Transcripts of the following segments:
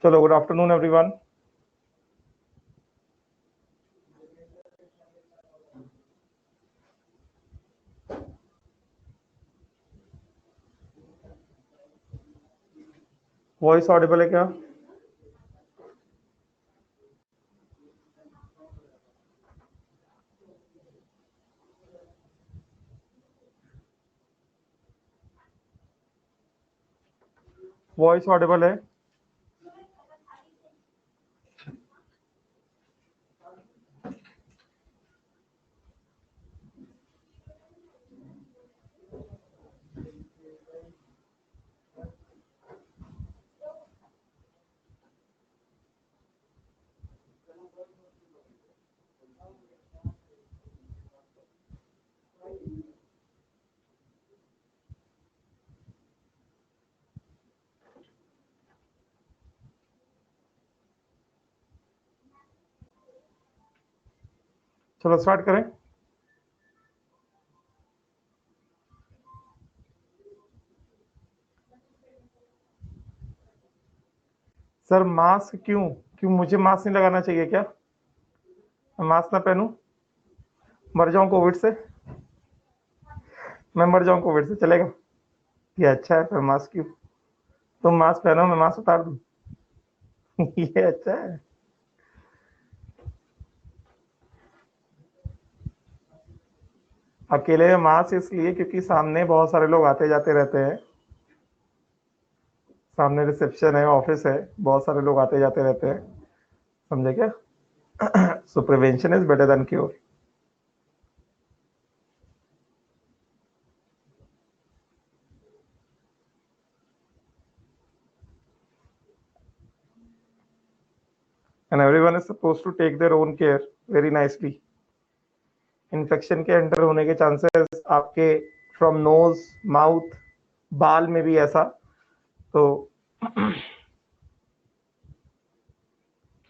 चलो, good afternoon everyone. Voice Audible है क्या? वॉइस ऑडिबल है? चलो स्टार्ट करें। सर मास्क क्यों क्यों मुझे मास्क नहीं लगाना चाहिए क्या? मैं मास्क ना पहनूं? मर जाऊं कोविड से? मैं मर जाऊं कोविड से, चलेगा? ये अच्छा है, फिर मास्क क्यों? तुम मास्क पहनो, मैं मास्क उतार दूं। ये अच्छा है। अकेले में मास्क इसलिए क्योंकि सामने बहुत सारे लोग आते जाते रहते हैं। सामने रिसेप्शन है, ऑफिस है, बहुत सारे लोग आते जाते रहते हैं। समझे क्या? So prevention is better than cure. And everyone is supposed to take their own care very nicely. Infection के एंटर होने के चांसेस आपके फ्रॉम नोज, माउथ, बाल में भी ऐसा, तो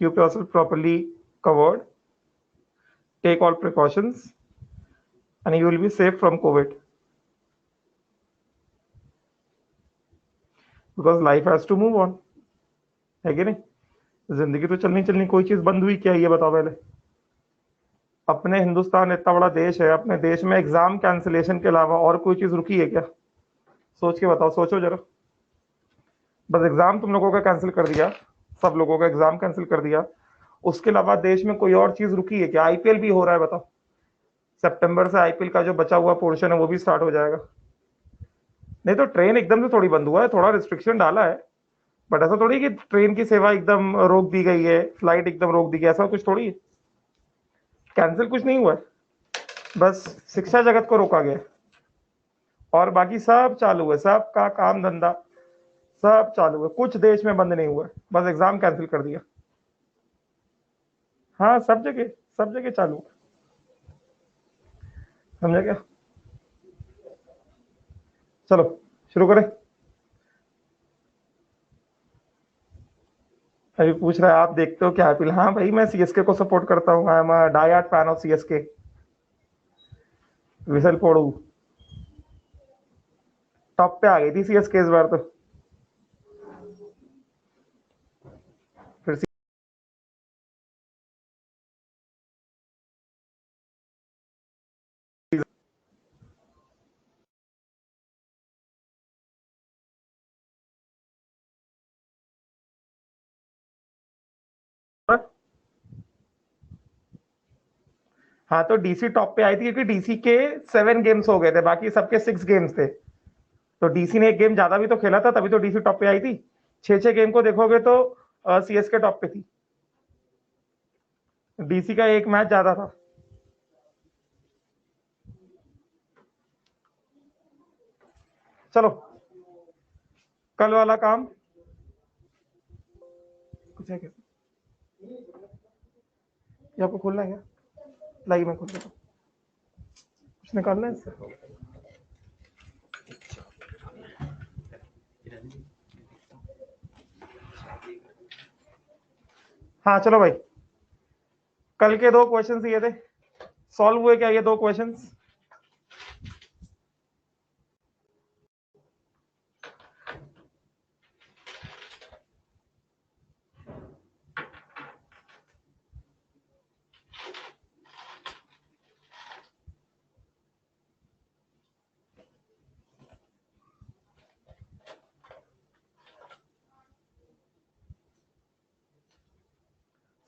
keep yourself properly covered, take all precautions, and you will be safe from COVID, because life has to move on, है कि नहीं? जिंदगी तो चलनी चलनी, कोई चीज बंद हुई क्या? ये बताओ पहले। अपने हिंदुस्तान इतना बड़ा देश है, अपने देश में एग्जाम कैंसिलेशन के अलावा और कोई चीज रुकी है क्या? सोच के बताओ, सोचो जरा। बस एग्जाम तुम लोगों का कैंसिल कर दिया, सब लोगों का एग्जाम कैंसिल कर दिया, उसके अलावा देश में कोई और चीज रुकी है क्या? आईपीएल भी हो रहा है, बताओ। सितंबर से आईपीएल का जो बचा हुआ पोर्शन है वो भी स्टार्ट हो जाएगा। नहीं तो ट्रेन एकदम से थोड़ी बंद हुआ है, थोड़ा रिस्ट्रिक्शन डाला है, बट ऐसा थोड़ी कि ट्रेन की सेवा एकदम रोक दी गई है, फ्लाइट एकदम रोक दी गई, ऐसा कुछ थोड़ी है। कैंसिल कुछ नहीं हुआ है, बस शिक्षा जगत को रोका गया, और बाकी सब चालू है, सबका काम धंधा सब चालू है, कुछ देश में बंद नहीं हुआ है, बस एग्जाम कैंसिल कर दिया। हाँ, सब जगह चालू है। समझा क्या? चलो शुरू करें। अभी पूछ रहा है आप देखते हो क्या आईपीएल? हाँ भाई, मैं सीएसके को सपोर्ट करता हूँ, I am a die fan of CSK. Whistle फोड़ू। टॉप पे आ गई थी सीएसके इस बार तो। फिर हाँ, तो डीसी टॉप पे आई थी क्योंकि डीसी के 7 गेम्स हो गए थे, बाकी सबके 6 गेम्स थे, तो डीसी ने एक गेम ज्यादा भी तो खेला था, तभी तो डीसी टॉप पे आई थी। 6 6 गेम को देखोगे तो सीएसके टॉप पे थी, डीसी का एक मैच ज्यादा था। चलो, कल वाला काम कुछ है क्या? ये आपको खोलना है क्या? लाइव में खोल देता हूं। कुछ निकालना है इससे? हाँ चलो भाई, कल के 2 क्वेश्चन ये थे, सॉल्व हुए क्या ये 2 क्वेश्चन?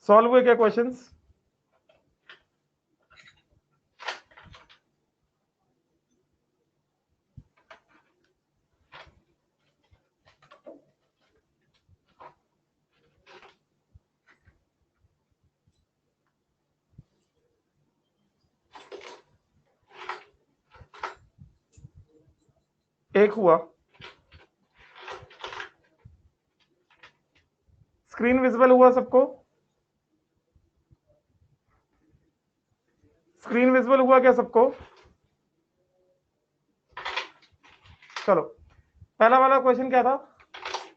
सॉल्व हुए क्या क्वेश्चंस? एक हुआ। स्क्रीन विजिबल हुआ सबको? स्क्रीन विजिबल हुआ क्या सबको? चलो, पहला वाला क्वेश्चन क्या था?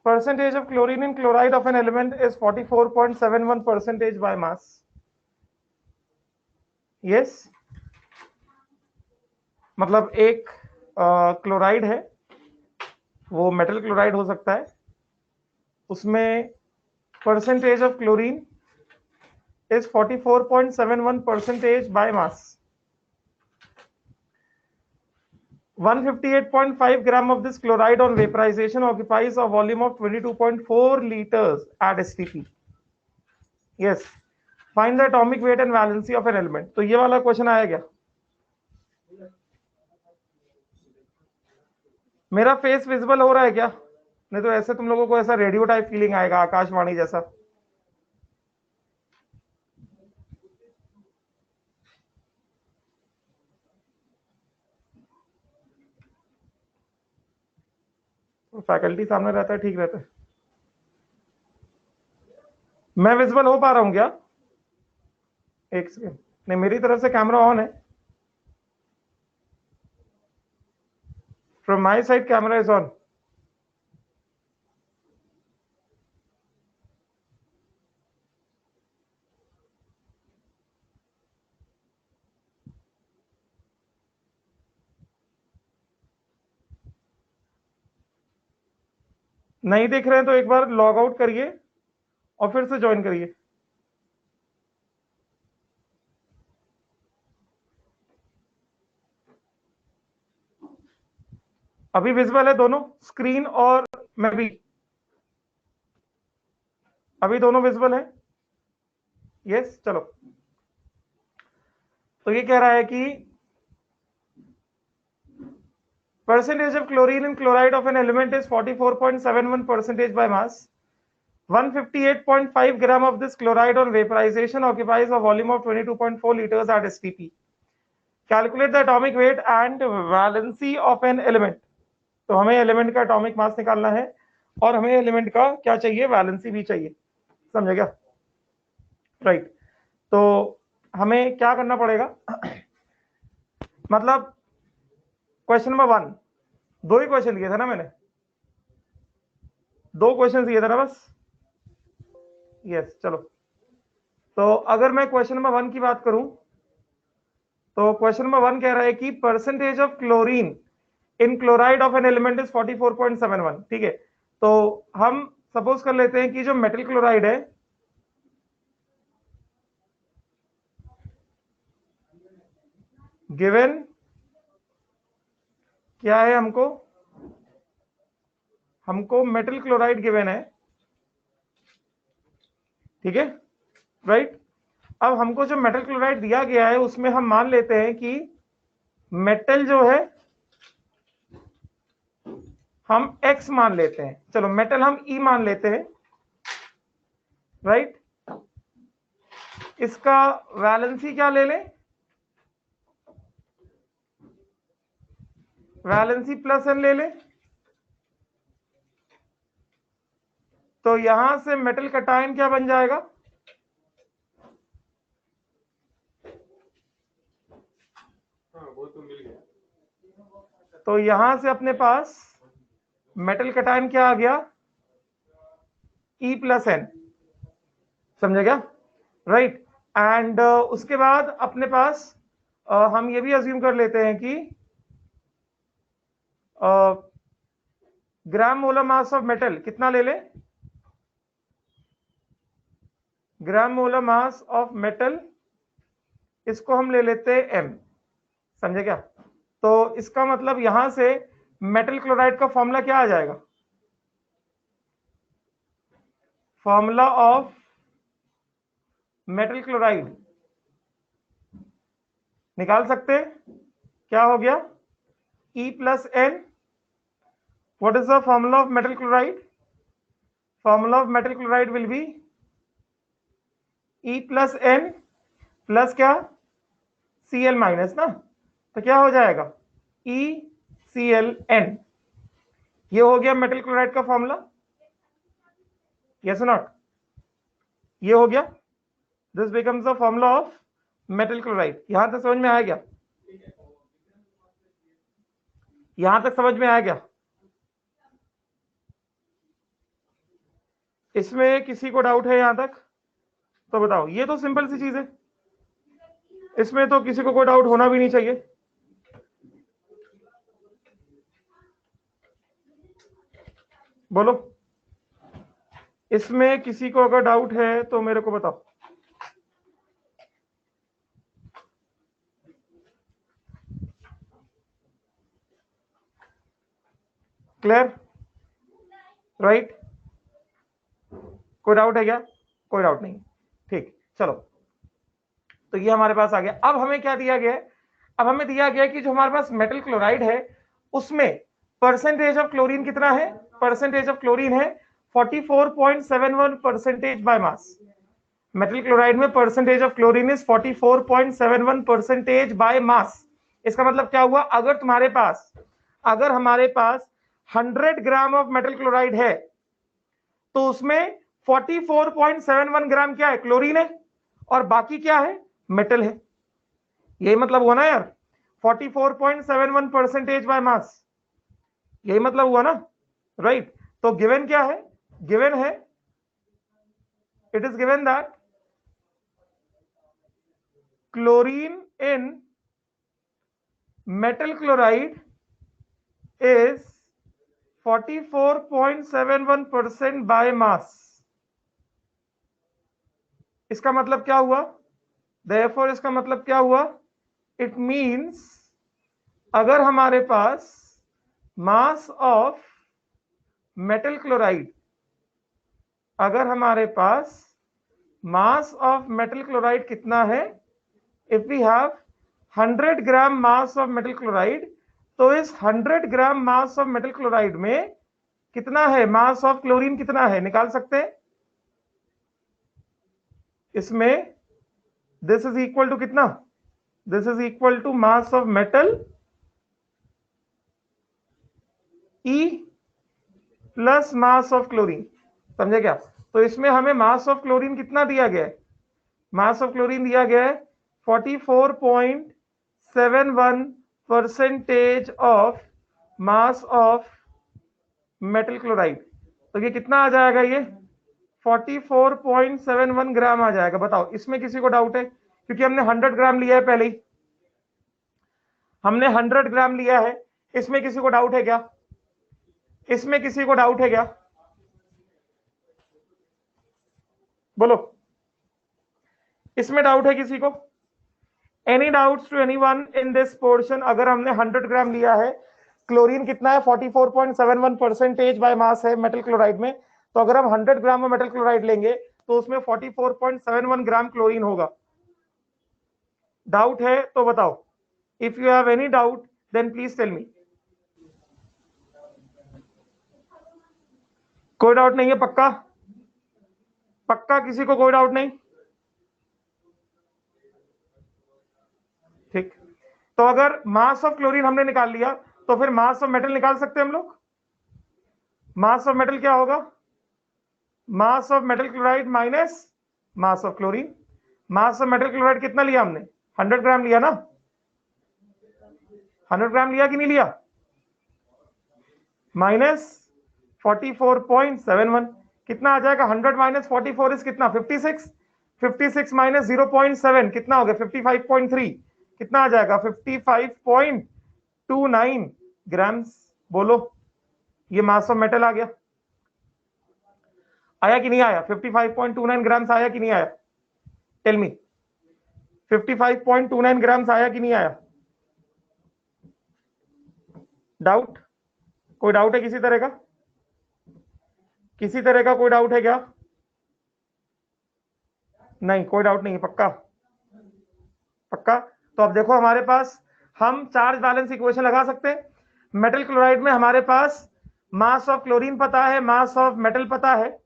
Percentage of chlorine in chloride of an element is 44.71% by mass. Yes, मतलब एक क्लोराइड है, वो मेटल क्लोराइड हो सकता है, उसमें percentage of chlorine is 44.71% by mass. 158.5 gram of this chloride on vaporization occupies a volume of 22.4 liters at STP. Yes. Find the atomic weight and valency of an element. तो ये वाला question आया क्या? मेरा फेस विजिबल हो रहा है क्या? नहीं तो ऐसे तुम लोगों को ऐसा रेडियो टाइप फीलिंग आएगा, आकाशवाणी जैसा। फैकल्टी सामने रहता है, ठीक रहता है। मैं विजिबल हो पा रहा हूं क्या? एक सेकेंड, नहीं मेरी तरफ से कैमरा ऑन है। From my side camera is on. नहीं दिख रहे हैं तो एक बार लॉग आउट करिए और फिर से ज्वाइन करिए। अभी विजिबल है दोनों, स्क्रीन और मैं भी? अभी दोनों विजिबल है? यस, चलो। तो ये कह रहा है कि percentage of chlorine in chloride of an element is 44.71% by mass. 158.5 gram of this chloride on vaporization occupies a volume of 22.4 liters at STP. Calculate the atomic weight and valency of an element. तो हमें element का atomic mass निकालना है और हमें element का क्या चाहिए, वैलेंसी भी चाहिए। समझ गया? राइट। तो हमें क्या करना पड़ेगा? मतलब क्वेश्चन नंबर 1, दो ही क्वेश्चन दिए थे ना मैंने, दो क्वेश्चन दिए थे ना बस। यस, चलो। तो अगर मैं क्वेश्चन नंबर 1 की बात करूं तो क्वेश्चन नंबर 1 कह रहा है कि percentage of chlorine in chloride of an element is 44.71। ठीक है, तो हम सपोज कर लेते हैं कि जो मेटल क्लोराइड है, गिवन क्या है, हमको मेटल क्लोराइड गिवन है। ठीक है, राइट। अब हमको जो मेटल क्लोराइड दिया गया है उसमें हम मान लेते हैं कि मेटल जो है हम X मान लेते हैं। चलो, मेटल हम E मान लेते हैं, राइट। इसका वैलेंसी क्या ले लें? वैलेंसी प्लस N ले लें। तो यहां से मेटल कटायन क्या बन जाएगा? वो तो मिल गया। तो यहां से अपने पास मेटल कटायन क्या आ गया? E plus N। समझे क्या? राइट। एंड उसके बाद अपने पास हम ये भी अज्यूम कर लेते हैं कि ग्राम मोलर मास ऑफ मेटल कितना ले लें? ग्राम मोलर मास ऑफ मेटल, इसको हम ले लेते हैं M। समझे क्या? तो इसका मतलब यहां से मेटल क्लोराइड का फॉर्मूला क्या आ जाएगा? फॉर्मूला ऑफ मेटल क्लोराइड निकाल सकते हैं। क्या हो गया? E plus N. What is the formula of metal chloride? Formula of metal chloride will be E plus N plus क्या? Cl माइनस ना, तो क्या हो जाएगा? EClN। ये हो गया मेटल क्लोराइड का फॉर्मूला, यस नॉट? ये हो गया, this becomes the formula of metal chloride. यहां तक समझ में आया क्या? यहां तक समझ में आया क्या? इसमें किसी को डाउट है यहां तक? तो बताओ, ये तो सिंपल सी चीज है, इसमें तो किसी को कोई डाउट होना भी नहीं चाहिए। बोलो, इसमें किसी को अगर डाउट है तो मेरे को बताओ। क्लियर? राइट? कोई डाउट है क्या? कोई डाउट नहीं। ठीक, चलो, तो ये हमारे पास आ गया। अब हमें क्या दिया गया है? अब हमें दिया गया कि जो हमारे पास मेटल क्लोराइड है उसमें परसेंटेज ऑफ क्लोरीन कितना है? परसेंटेज ऑफ क्लोरीन है 44.71 percentage by mass. Metal chloride में percentage of chlorine is 44.71 percentage by mass. इसका मतलब क्या हुआ? अगर हमारे पास 100 ग्राम ऑफ मेटल क्लोराइड है तो उसमें 44.71 ग्राम क्या है? क्लोरीन है, और बाकी क्या है? मेटल है। यही मतलब हुआ ना यार, 44.71 परसेंटेज बाय मास, यही मतलब हुआ ना? राइट? तो गिवन क्या है? गिवन है, it is given that chlorine in metal chloride is 44.71% by mass। इसका मतलब क्या हुआ? Therefore इसका मतलब क्या हुआ? It means अगर हमारे पास मास ऑफ मेटल क्लोराइड, अगर हमारे पास मास ऑफ मेटल क्लोराइड कितना है? If we have 100 gram mass of metal chloride, तो इस 100 gram mass of metal chloride में कितना है? मास ऑफ क्लोरीन कितना है? निकाल सकते हैं। इसमें दिस इज इक्वल टू कितना? This is equal to mass of metal E plus mass of chlorine. समझे क्या? तो इसमें हमें मास ऑफ क्लोरीन कितना दिया गया है? मास ऑफ क्लोरीन दिया गया है 44.71 percentage of mass of metal chloride. तो ये कितना आ जाएगा? ये 44.71 ग्राम आ जाएगा। बताओ, इसमें किसी को डाउट है? क्योंकि हमने 100 ग्राम लिया है, पहले ही हमने 100 ग्राम लिया है। इसमें किसी को डाउट है क्या? इसमें किसी को डाउट है क्या? बोलो, इसमें डाउट है किसी को? Any doubts to anyone in this portion? अगर हमने 100 ग्राम लिया है, क्लोरीन कितना है? 44.71 परसेंटेज बाय मास है मेटल क्लोराइड में, तो अगर हम 100 ग्राम में मेटल क्लोराइड लेंगे तो उसमें 44.71 ग्राम क्लोरीन होगा। डाउट है तो बताओ। If you have any doubt then please tell me. कोई डाउट नहीं है? पक्का? पक्का किसी को कोई डाउट नहीं? ठीक, तो अगर मास ऑफ क्लोरीन हमने निकाल लिया तो फिर मास ऑफ मेटल निकाल सकते हैं हम लोग। मास ऑफ मेटल क्या होगा? मास of metal chloride minus mass of chlorine. Mass of metal chloride कितना लिया हमने? 100 ग्राम लिया ना? 100 ग्राम लिया कि नहीं लिया? माइनस 44.71 कितना आ जाएगा? 100 माइनस 44 इज कितना? 56। 56 माइनस 0.7 कितना हो गया? 55.3। कितना आ जाएगा? 55.29 ग्राम्स। बोलो, ये मास ऑफ मेटल आ गया। आया कि नहीं आया? 55.29 ग्राम्स आया कि नहीं आया? टेल मी, 55.29 ग्राम्स आया कि नहीं आया? डाउट? कोई डाउट है किसी तरह का? किसी तरह का कोई डाउट है क्या? नहीं, कोई डाउट नहीं है, पक्का पक्का। तो अब देखो हमारे पास हम चार्ज बैलेंस इक्वेशन लगा सकते हैं। मेटल क्लोराइड में हमारे पास मास ऑफ क्लोरीन पता है, मास ऑफ मेटल पता है,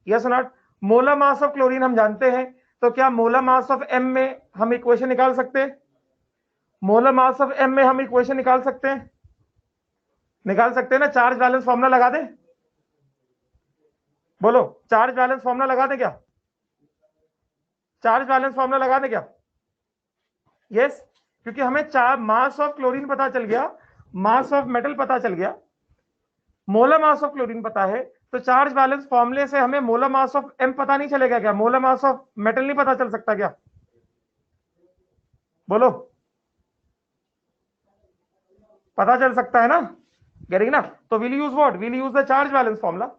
yes not. Molar mass of chlorine हम जानते हैं, तो क्या मोलर मास ऑफ एम में हम इक्वेशन निकाल सकते हैं? मोलर मास ऑफ एम में हम इक्वेशन निकाल सकते हैं, निकाल सकते हैं ना। चार्ज बैलेंस फॉर्मूला लगा दे, बोलो चार्ज बैलेंस फॉर्मूला लगा दे क्या? चार्ज बैलेंस फॉर्मूला लगा दे क्या? यस, क्योंकि हमें चार मास ऑफ क्लोरीन पता चल गया, मास ऑफ मेटल पता चल गया, मोलर मास ऑफ क्लोरीन पता है, तो चार्ज बैलेंस फॉर्मूले से हमें मोलर मास ऑफ एम पता नहीं चलेगा क्या? मोलर मास ऑफ मेटल नहीं पता चल सकता क्या? बोलो, पता चल सकता है ना, गेटिंग ना। तो will use what, will use the charge balance formula.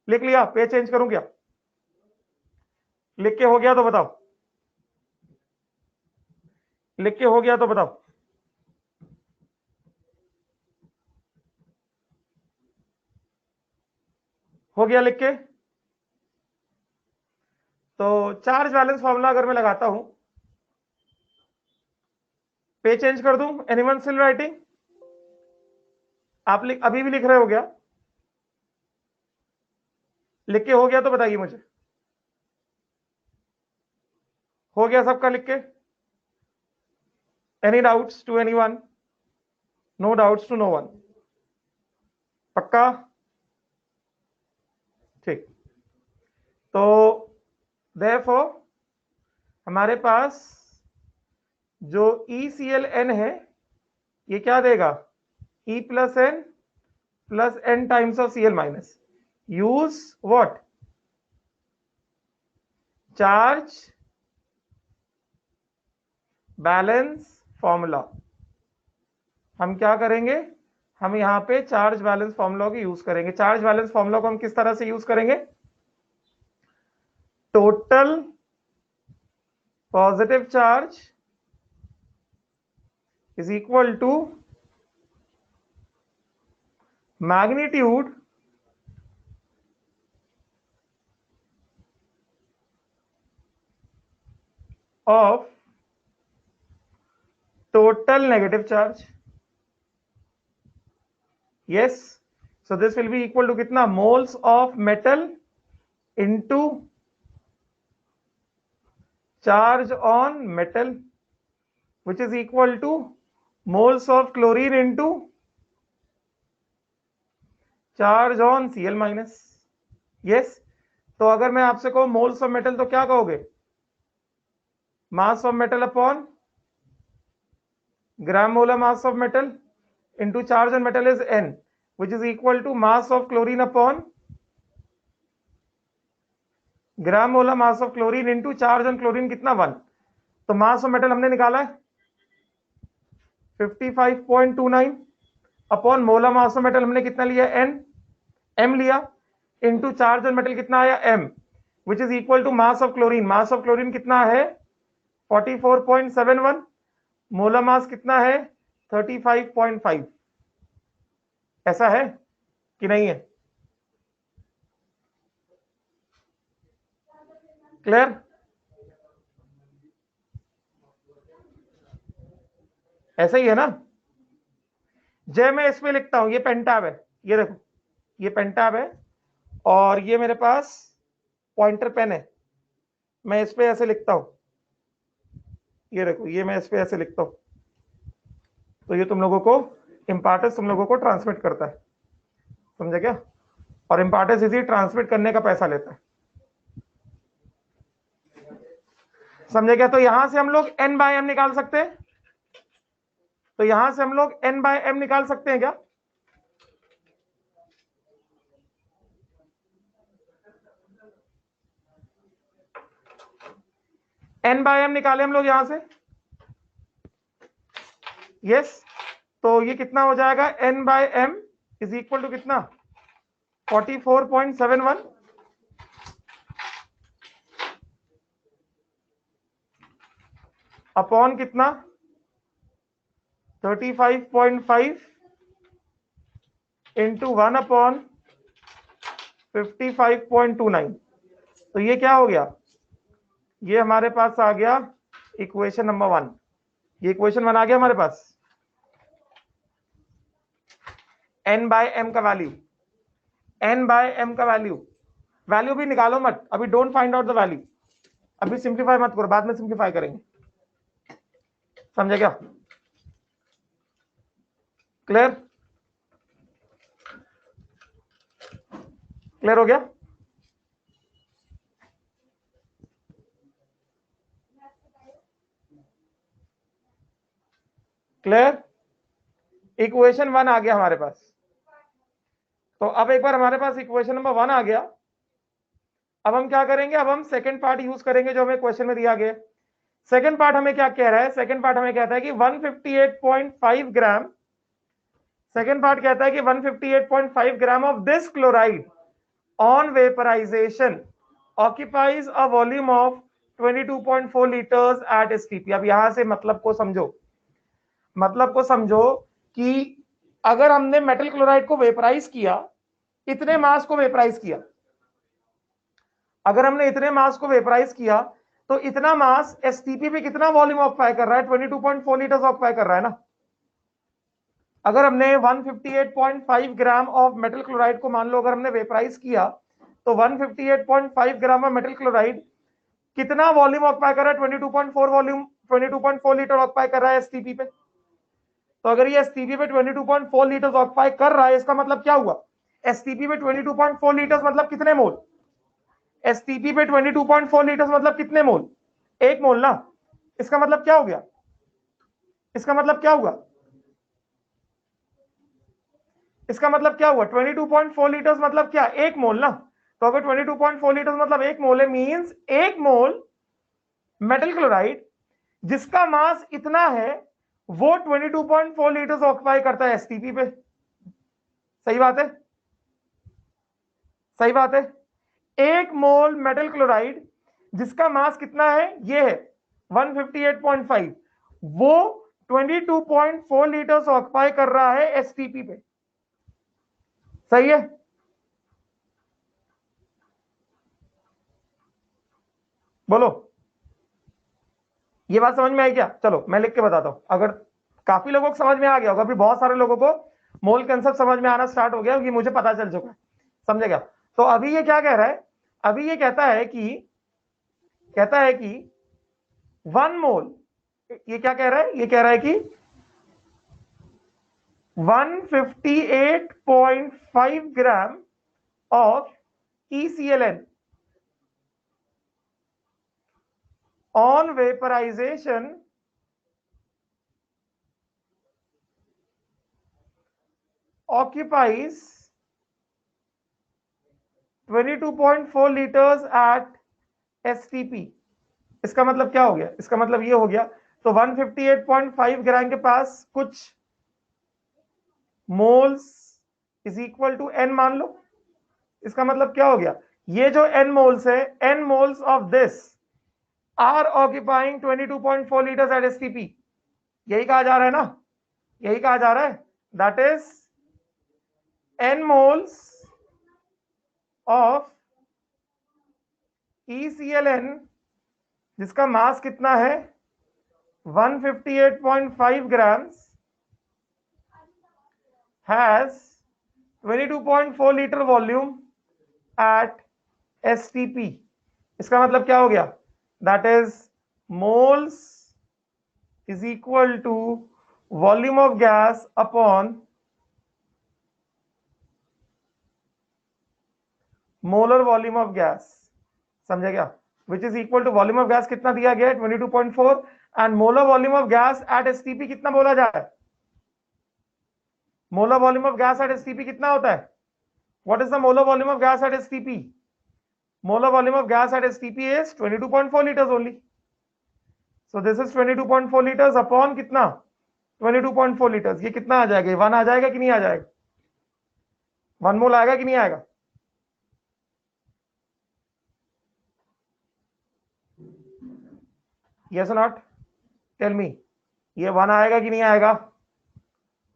लिख लिया, पेज चेंज करूं क्या? लिख के हो गया तो बताओ, लिख के हो गया तो बताओ। हो गया लिख के? तो चार्ज बैलेंस फॉर्मूला अगर मैं लगाता हूं, पेज चेंज कर दूं, एनीवन स्टिल राइटिंग? आप लिख, अभी भी लिख रहे हो क्या? लिख के हो गया तो बताइए मुझे, हो गया सबका लिख के? Any doubts to anyone? No doubts to no one, पक्का? ठीक। तो देयरफॉर हमारे पास जो EClN है, ये क्या देगा? E plus N plus N times of Cl minus. Use what? Charge balance formula. हम क्या करेंगे, हम यहां पे चार्ज बैलेंस फॉर्मूला को यूज करेंगे। चार्ज बैलेंस फॉर्मूला को हम किस तरह से यूज करेंगे? Total positive charge is equal to magnitude of total negative charge. Yes, so this will be equal to कितना? moles of metal into charge on metal, which is equal to moles of chlorine into charge on Cl minus. Yes, तो अगर मैं आपसे कहूं moles of metal तो क्या कहोगे? mass of metal upon gram molar mass of metal into charge on metal is N, which is equal to mass of chlorine upon gram molar mass of chlorine into charge on chlorine कितना? 1। तो मास of metal हमने निकाला है 55.29 upon molar mass of metal हमने कितना लिया? N, M लिया, into charge on metal कितना आया? M, which is equal to mass of chlorine. Mass of chlorine कितना है? 44.71। मोलर मास कितना है? 35.5। ऐसा है कि नहीं है? क्लियर? ऐसा ही है ना? जय मैं इसमें लिखता हूं, ये पेंटाब है, ये देखो ये पेंटाब है, और ये मेरे पास पॉइंटर पेन है, मैं इस पे ऐसे लिखता हूं, ये देखो ये मैं इस पे ऐसे लिखता हूं, तो ये तुम लोगों को इम्पार्टेंस तुम लोगों को ट्रांसमिट करता है, समझे क्या? और इम्पार्टेंस इसी ट्रांसमिट करने का पैसा लेता है, समझे क्या? तो यहां से हम लोग N बाय M निकाल सकते हैं, तो यहां से हम लोग N बाय M निकाल सकते हैं क्या? N बाय M निकाले हम लोग यहां से, यस। तो ये कितना हो जाएगा? N by M is equal to कितना? 44.71 अपॉन कितना? 35.5 इंटू 1 अपॉन 55.29। तो ये क्या हो गया? ये हमारे पास आ गया इक्वेशन नंबर 1। ये इक्वेशन 1 आ गया हमारे पास। n बाय m का वैल्यू, n बाय m का वैल्यू, वैल्यू भी निकालो मत अभी, don't find out the value, अभी सिंप्लीफाई मत करो, बाद में सिंप्लीफाई करेंगे। समझे क्या? क्लियर? क्लियर हो गया? क्लियर? इक्वेशन 1 आ गया हमारे पास। तो अब एक बार हमारे पास इक्वेशन नंबर 1 आ गया, अब हम क्या करेंगे, अब हम सेकंड पार्ट यूज करेंगे जो हमें क्वेश्चन में दिया गया। सेकंड पार्ट हमें क्या कह रहा है? सेकंड पार्ट हमें कहता है कि 158.5 ग्राम, सेकंड पार्ट कहता है कि 158.5 gram of this chloride on vaporization occupies a volume of 22.4 litres at STP. अब यहां से मतलब को समझो, मतलब को समझो कि अगर हमने मेटल क्लोराइड को वेपराइज किया, इतने मास को वेपराइज किया, अगर हमने इतने मास को वेपराइज किया तो इतना मास एसटीपी पे कितना वॉल्यूम ऑक्यूपाई कर रहा है? 22.4 लीटर्स ऑक्यूपाई कर रहा है ना। अगर हमने 158.5 ग्राम ऑफ मेटल क्लोराइड को मान लो अगर हमने वेपराइज किया, तो 158.5 ग्राम ऑफ मेटल क्लोराइड कितना वॉल्यूम ऑक्यूपाई कर रहा है? 22.4 वॉल्यूम, 22.4 लीटर ऑक्यूपाई कर रहा है एसटीपी पे। तो अगर ये एसटीपी पे 22.4 लीटर ऑक्यूपाई कर रहा है, इसका मतलब क्या हुआ? एसटीपी पे 22.4 लीटर मतलब कितने मोल? एसटीपी पे 22.4 लीटर मतलब कितने मोल? 1 मोल ना। इसका मतलब क्या हो गया? इसका मतलब क्या हुआ? इसका मतलब क्या हुआ? 22.4 लीटर्स मतलब क्या? 1 मोल ना। तो अगर 22.4 लीटर्स मतलब 1 मोल है, मींस 1 मोल मेटल क्लोराइड जिसका मास इतना है वो 22.4 लीटर्स ऑक्यूपाई करता है एसटीपी पे। सही बात है? सही बात है। 1 मोल मेटल क्लोराइड जिसका मास कितना है? ये है 158.5, वो 22.4 लीटर्स ऑक्यूपाई कर रहा है एसटीपी पे। सही है? बोलो, ये बात समझ में आई क्या? चलो मैं लिख के बताता हूं, अगर काफी लोगों को समझ में आ गया होगा, अभी बहुत सारे लोगों को मोल कंसेप्ट समझ में आना स्टार्ट हो गया, ये मुझे पता चल चुका है। समझे क्या? तो अभी ये क्या कह रहा है? अभी ये कहता है कि 1 मोल, ये क्या कह रहा है? ये कह रहा है कि 158.5 gram of EClN on vaporization occupies 22.4 liters at STP। इसका मतलब क्या हो गया? इसका मतलब ये हो गया, तो 158.5 ग्राम के पास कुछ moles is equal to n मान लो। इसका मतलब क्या हो गया? ये जो n मोल्स है, n moles of this are occupying 22.4 litres at STP. यही कहा जा रहा है ना, यही कहा जा रहा है। That is n moles of EClN जिसका मास कितना है? 158.5 grams has 22.4 liter volume at STP। इसका मतलब क्या हो गया? That is moles is equal to volume of gas upon molar volume of gas. समझे क्या? Which is equal to volume of gas कितना दिया गया है? 22.4, and molar volume of gas at STP कितना बोला जा रहा है? Molar volume of gas at STP कितना होता है? What is the molar volume of gas at STP? Molar volume of gas at STP is 22.4 liters only। So this is 22.4 liters upon कितना? 22.4 liters। ये कितना आ जाएगा? 1 आ जाएगा कि नहीं आ जाएगा? 1 मोल आएगा कि नहीं आएगा? यस और नॉट? टेल मी, ये 1 आएगा कि नहीं आएगा?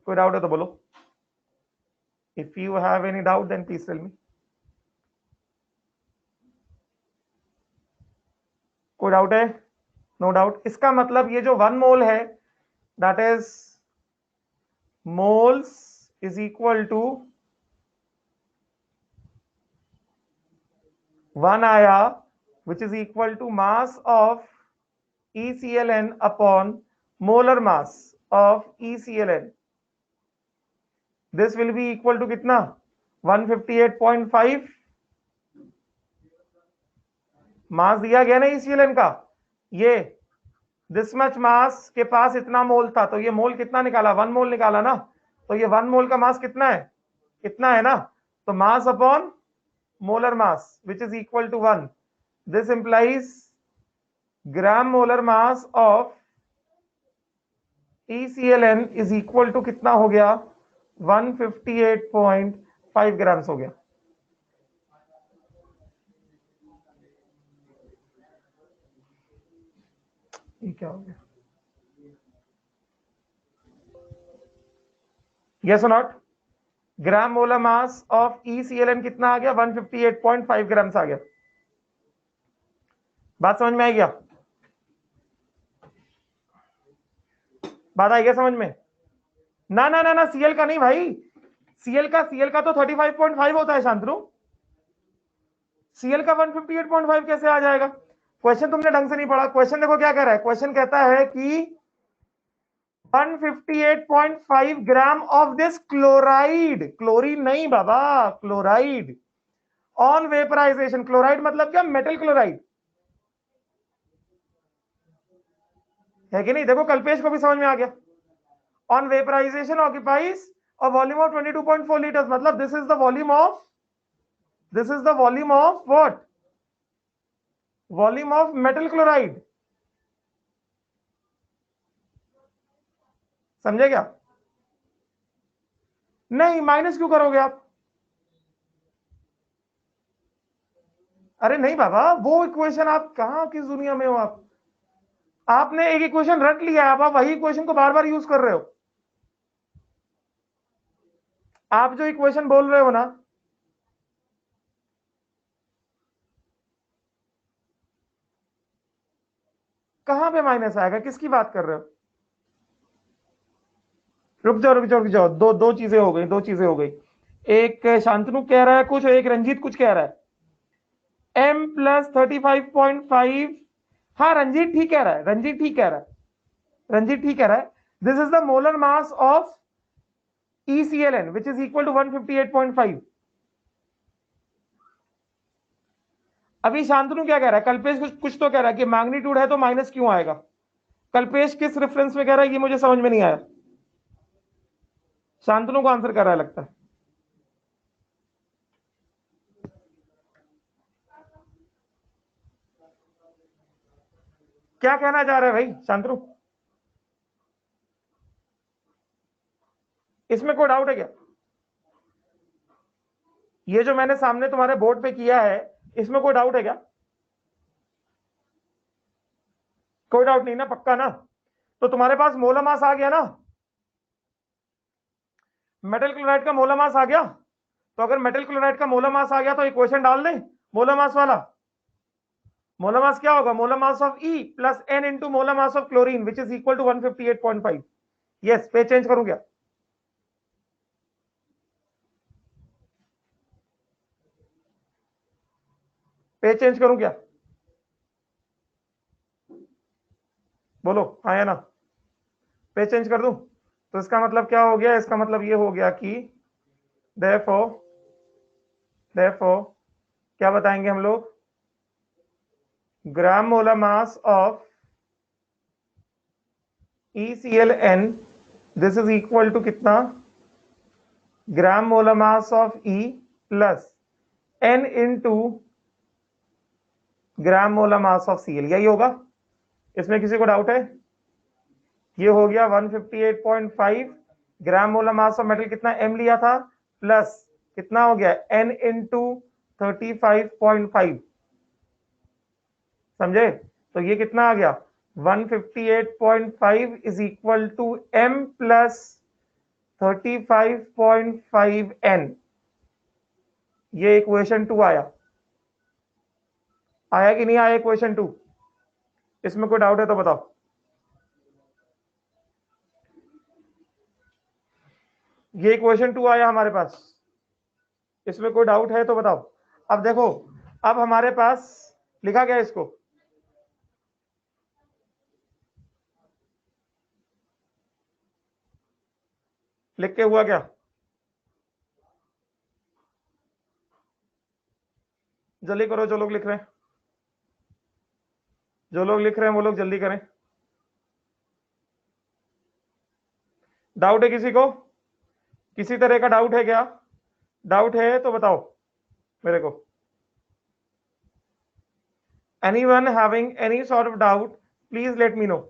कोई डाउट है तो बोलो। If you have any doubt then please tell me. कोई डाउट है? No doubt. इसका मतलब ये जो 1 मोल है that is moles is equal to 1 आया which is equal to mass of EClN upon molar mass of EClN. This will be equal to कितना? 158.5 मास दिया गया ना EClN का। ये दिस मच मास के पास इतना मोल था, तो ये मोल कितना निकाला? 1 मोल निकाला ना। तो ये 1 मोल का मास कितना है? कितना है ना। तो mass upon molar mass which is equal to 1. This implies gram molar mass of EClN is equal to कितना हो गया? 158.5 ग्राम्स हो गया। ये क्या हो गया? यस और not? Gram molar mass of EClN कितना आ गया? 158.5 ग्राम्स आ गया। बात समझ में आई क्या? बात आई क्या समझ में? ना ना ना ना, Cl का नहीं भाई। Cl का तो 35.5 होता है शांतनु। Cl का 158.5 कैसे आ जाएगा? क्वेश्चन तुमने ढंग से नहीं पढ़ा। क्वेश्चन देखो क्या कह रहा है। क्वेश्चन कहता है कि 158.5 gram of this chloride, chlorine नहीं बाबा, क्लोराइड ऑन वेपराइजेशन। क्लोराइड मतलब क्या? मेटल क्लोराइड है कि नहीं? देखो कल्पेश को भी समझ में आ गया। On vaporization occupies a volume of 22.4 litres, मतलब this is the volume of what? Volume of metal chloride. समझे क्या? नहीं, माइनस क्यों करोगे आप? अरे नहीं बाबा, वो इक्वेशन आप कहां किस दुनिया में हो आप? आपने एक इक्वेशन रट लिया है, आप वही इक्वेशन को बार बार यूज कर रहे हो। आप जो इक्वेशन बोल रहे हो ना, कहां पे माइनस आएगा? किसकी बात कर रहे हो? रुक जाओ रुक जाओ रुक जाओ। दो दो चीजें हो गई, दो चीजें हो गई। एक शांतनु कह रहा है कुछ, एक रंजीत कुछ कह रहा है। m plus 35.5। हाँ रंजीत ठीक कह रहा है, रंजीत ठीक कह रहा है, रंजीत ठीक कह रहा है। This is the molar mass of EClN which is equal to 158.5। अभी शांतनु क्या कह रहा है? कल्पेश कुछ तो कह रहा है कि मैग्नीट्यूड है तो माइनस क्यों आएगा। कल्पेश किस रेफरेंस में कह रहा है ये मुझे समझ में नहीं आया। शांतनु को आंसर कर रहा है लगता है। क्या कहना चाह रहा है भाई शांतनु? इसमें कोई डाउट है क्या? ये जो मैंने सामने तुम्हारे बोर्ड पे किया है, इसमें कोई डाउट है क्या? कोई डाउट नहीं ना? पक्का ना? तो तुम्हारे पास मोलर मास आ गया ना? मेटल क्लोराइड का मोलर मास आ गया। तो अगर मेटल क्लोराइड का मोलर मास आ गया तो इक्वेशन डाल दें मोलर मास वाला। मोलर मास क्या होगा? Molar mass of E plus N into molar mass of chlorine which is equal to 158.5। Yes, पे चेंज करूं क्या? पे चेंज करूं क्या? बोलो हाँ या ना? पे चेंज कर दूं? तो इसका मतलब क्या हो गया? इसका मतलब ये हो गया कि therefore क्या बताएंगे हम लोग? Gram molar mass of EClN this is equal to कितना? Gram molar mass of E plus N into gram molar mass of Cl। यही होगा। इसमें किसी को डाउट है? ये हो गया 158.5 gram molar mass of metal. कितना m लिया था? प्लस कितना हो गया? n into 35.5। समझे? तो ये कितना आ गया? 158.5 is equal to m plus 35.5 n। ये इक्वेशन 2 आया। आया कि नहीं आया इक्वेशन 2? इसमें कोई डाउट है तो बताओ। ये इक्वेशन 2 आया हमारे पास, इसमें कोई डाउट है तो बताओ। अब देखो, अब हमारे पास लिखा गया, इसको लिख के हुआ क्या? जल्दी करो, जो लोग लिख रहे हैं, जो लोग लिख रहे हैं वो लोग जल्दी करें। डाउट है किसी को? किसी तरह का डाउट है क्या? डाउट है तो बताओ मेरे को। Anyone having any sort of doubt, please let me know.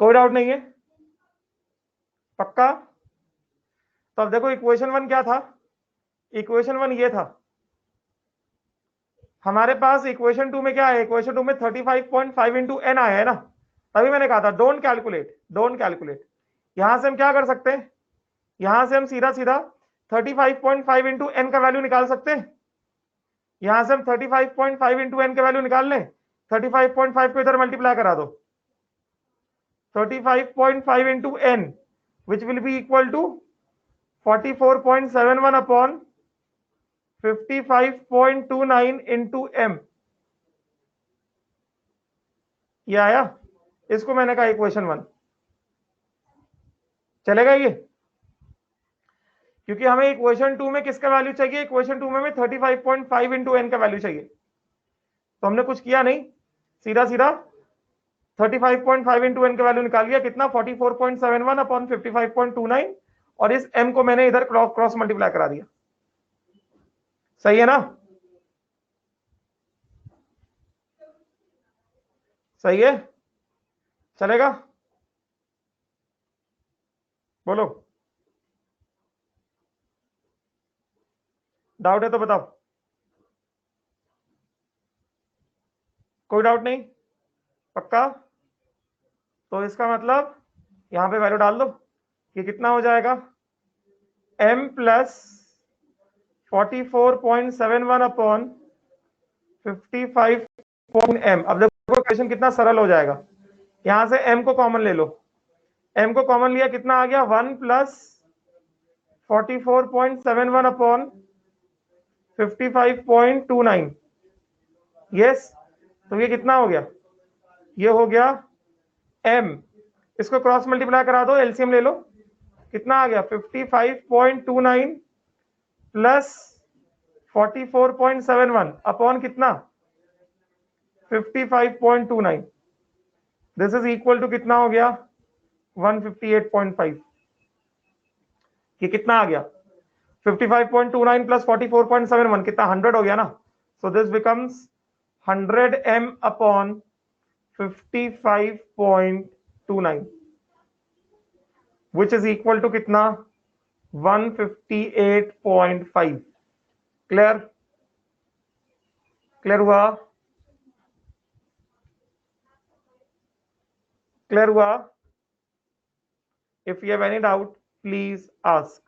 कोई डाउट नहीं है? पक्का? तो अब देखो, इक्वेशन 1 क्या था? इक्वेशन 1 ये था हमारे पास। इक्वेशन 2 में क्या है? इक्वेशन 2 में 35.5 इंटू एन आया है ना, तभी मैंने कहा था डोंट कैलकुलेट, डोंट कैलकुलेट। यहां से हम क्या कर सकते हैं? यहां से हम सीधा सीधा 35.5 इंटू एन का वैल्यू निकाल सकते हैं। यहां से हम 35.5 इंटू एन का वैल्यू निकाल लें। 35.5 को इधर मल्टीप्लाई करा दो, 35.5 into n which will be equal to 44.71 upon 55.29 into m. ये आया, इसको मैंने कहा इक्वेशन 1। चलेगा ये? क्योंकि हमें इक्वेशन 2 में किसका वैल्यू चाहिए? इक्वेशन 2 में हमें 35.5 इंटू एन का वैल्यू चाहिए। तो हमने कुछ किया नहीं, सीधा सीधा 35.5 इंटू एन का वैल्यू निकाल लिया। कितना? 44.71 अपॉन 55.29, और इस m को मैंने इधर क्रॉस मल्टीप्लाई करा दिया। सही है ना? सही है? चलेगा? बोलो, डाउट है तो बताओ। कोई डाउट नहीं? पक्का? तो इसका मतलब यहां पे वैल्यू डाल दो कि कितना हो जाएगा, m प्लस 44.71 अपॉन 55.m। अब देखो क्वेश्चन कितना सरल हो जाएगा। यहां से m को कॉमन ले लो, m को कॉमन लिया, कितना आ गया? 1 प्लस 44.71 अपॉन 55.29। यस, तो ये कितना हो गया? ये हो गया m। इसको क्रॉस मल्टीप्लाई करा दो, एलसीएम ले लो, कितना आ गया? 55.29 प्लस 44.71 अपॉन कितना? 55.29। दिस इज इक्वल टू कितना हो गया? 158.5। ये कितना आ गया? 55.29 प्लस 44.71 कितना? 100 हो गया ना। So this becomes 100 m upon 55.29 which is equal to कितना? 158.5। क्लियर? क्लियर हुआ? क्लियर हुआ? If you have any doubt, please ask.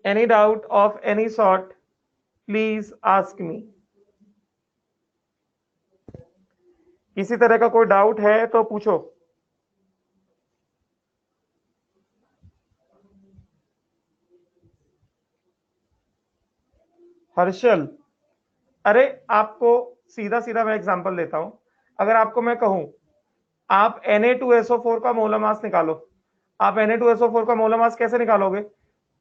Any doubt of any sort, please ask me. किसी तरह का कोई डाउट है तो पूछो। हर्षल, अरे आपको सीधा सीधा मैं एग्जांपल देता हूं। अगर आपको मैं कहूं आप Na2SO4 का मोलर मास निकालो, आप Na2SO4 का मोलर मास कैसे निकालोगे?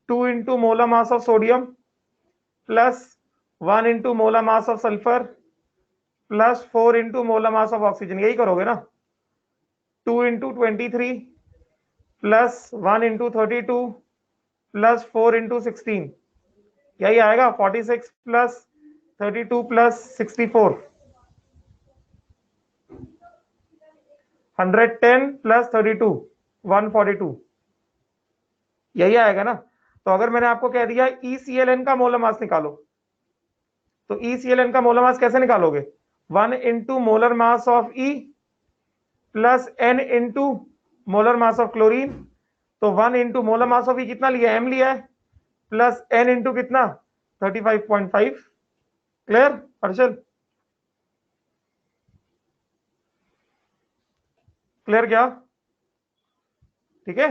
2 into molar mass of sodium plus 1 into molar mass of sulphur plus 4 into molar mass of oxygen, यही करोगे ना? 2 into 23 plus 1 into 32 plus 4 into 16, यही आएगा। 46 प्लस 32 प्लस 64, 110 प्लस 32, 142, यही आएगा ना। तो अगर मैंने आपको कह दिया EClN का मोलर मास निकालो, तो EClN का मोलर मास कैसे निकालोगे? 1 into molar mass of E plus N into molar mass of chlorine. तो 1 into molar mass of E कितना लिया? M लिया है, प्लस n इंटू कितना 35.5। क्लियर हर्षल? क्लियर क्या? ठीक है,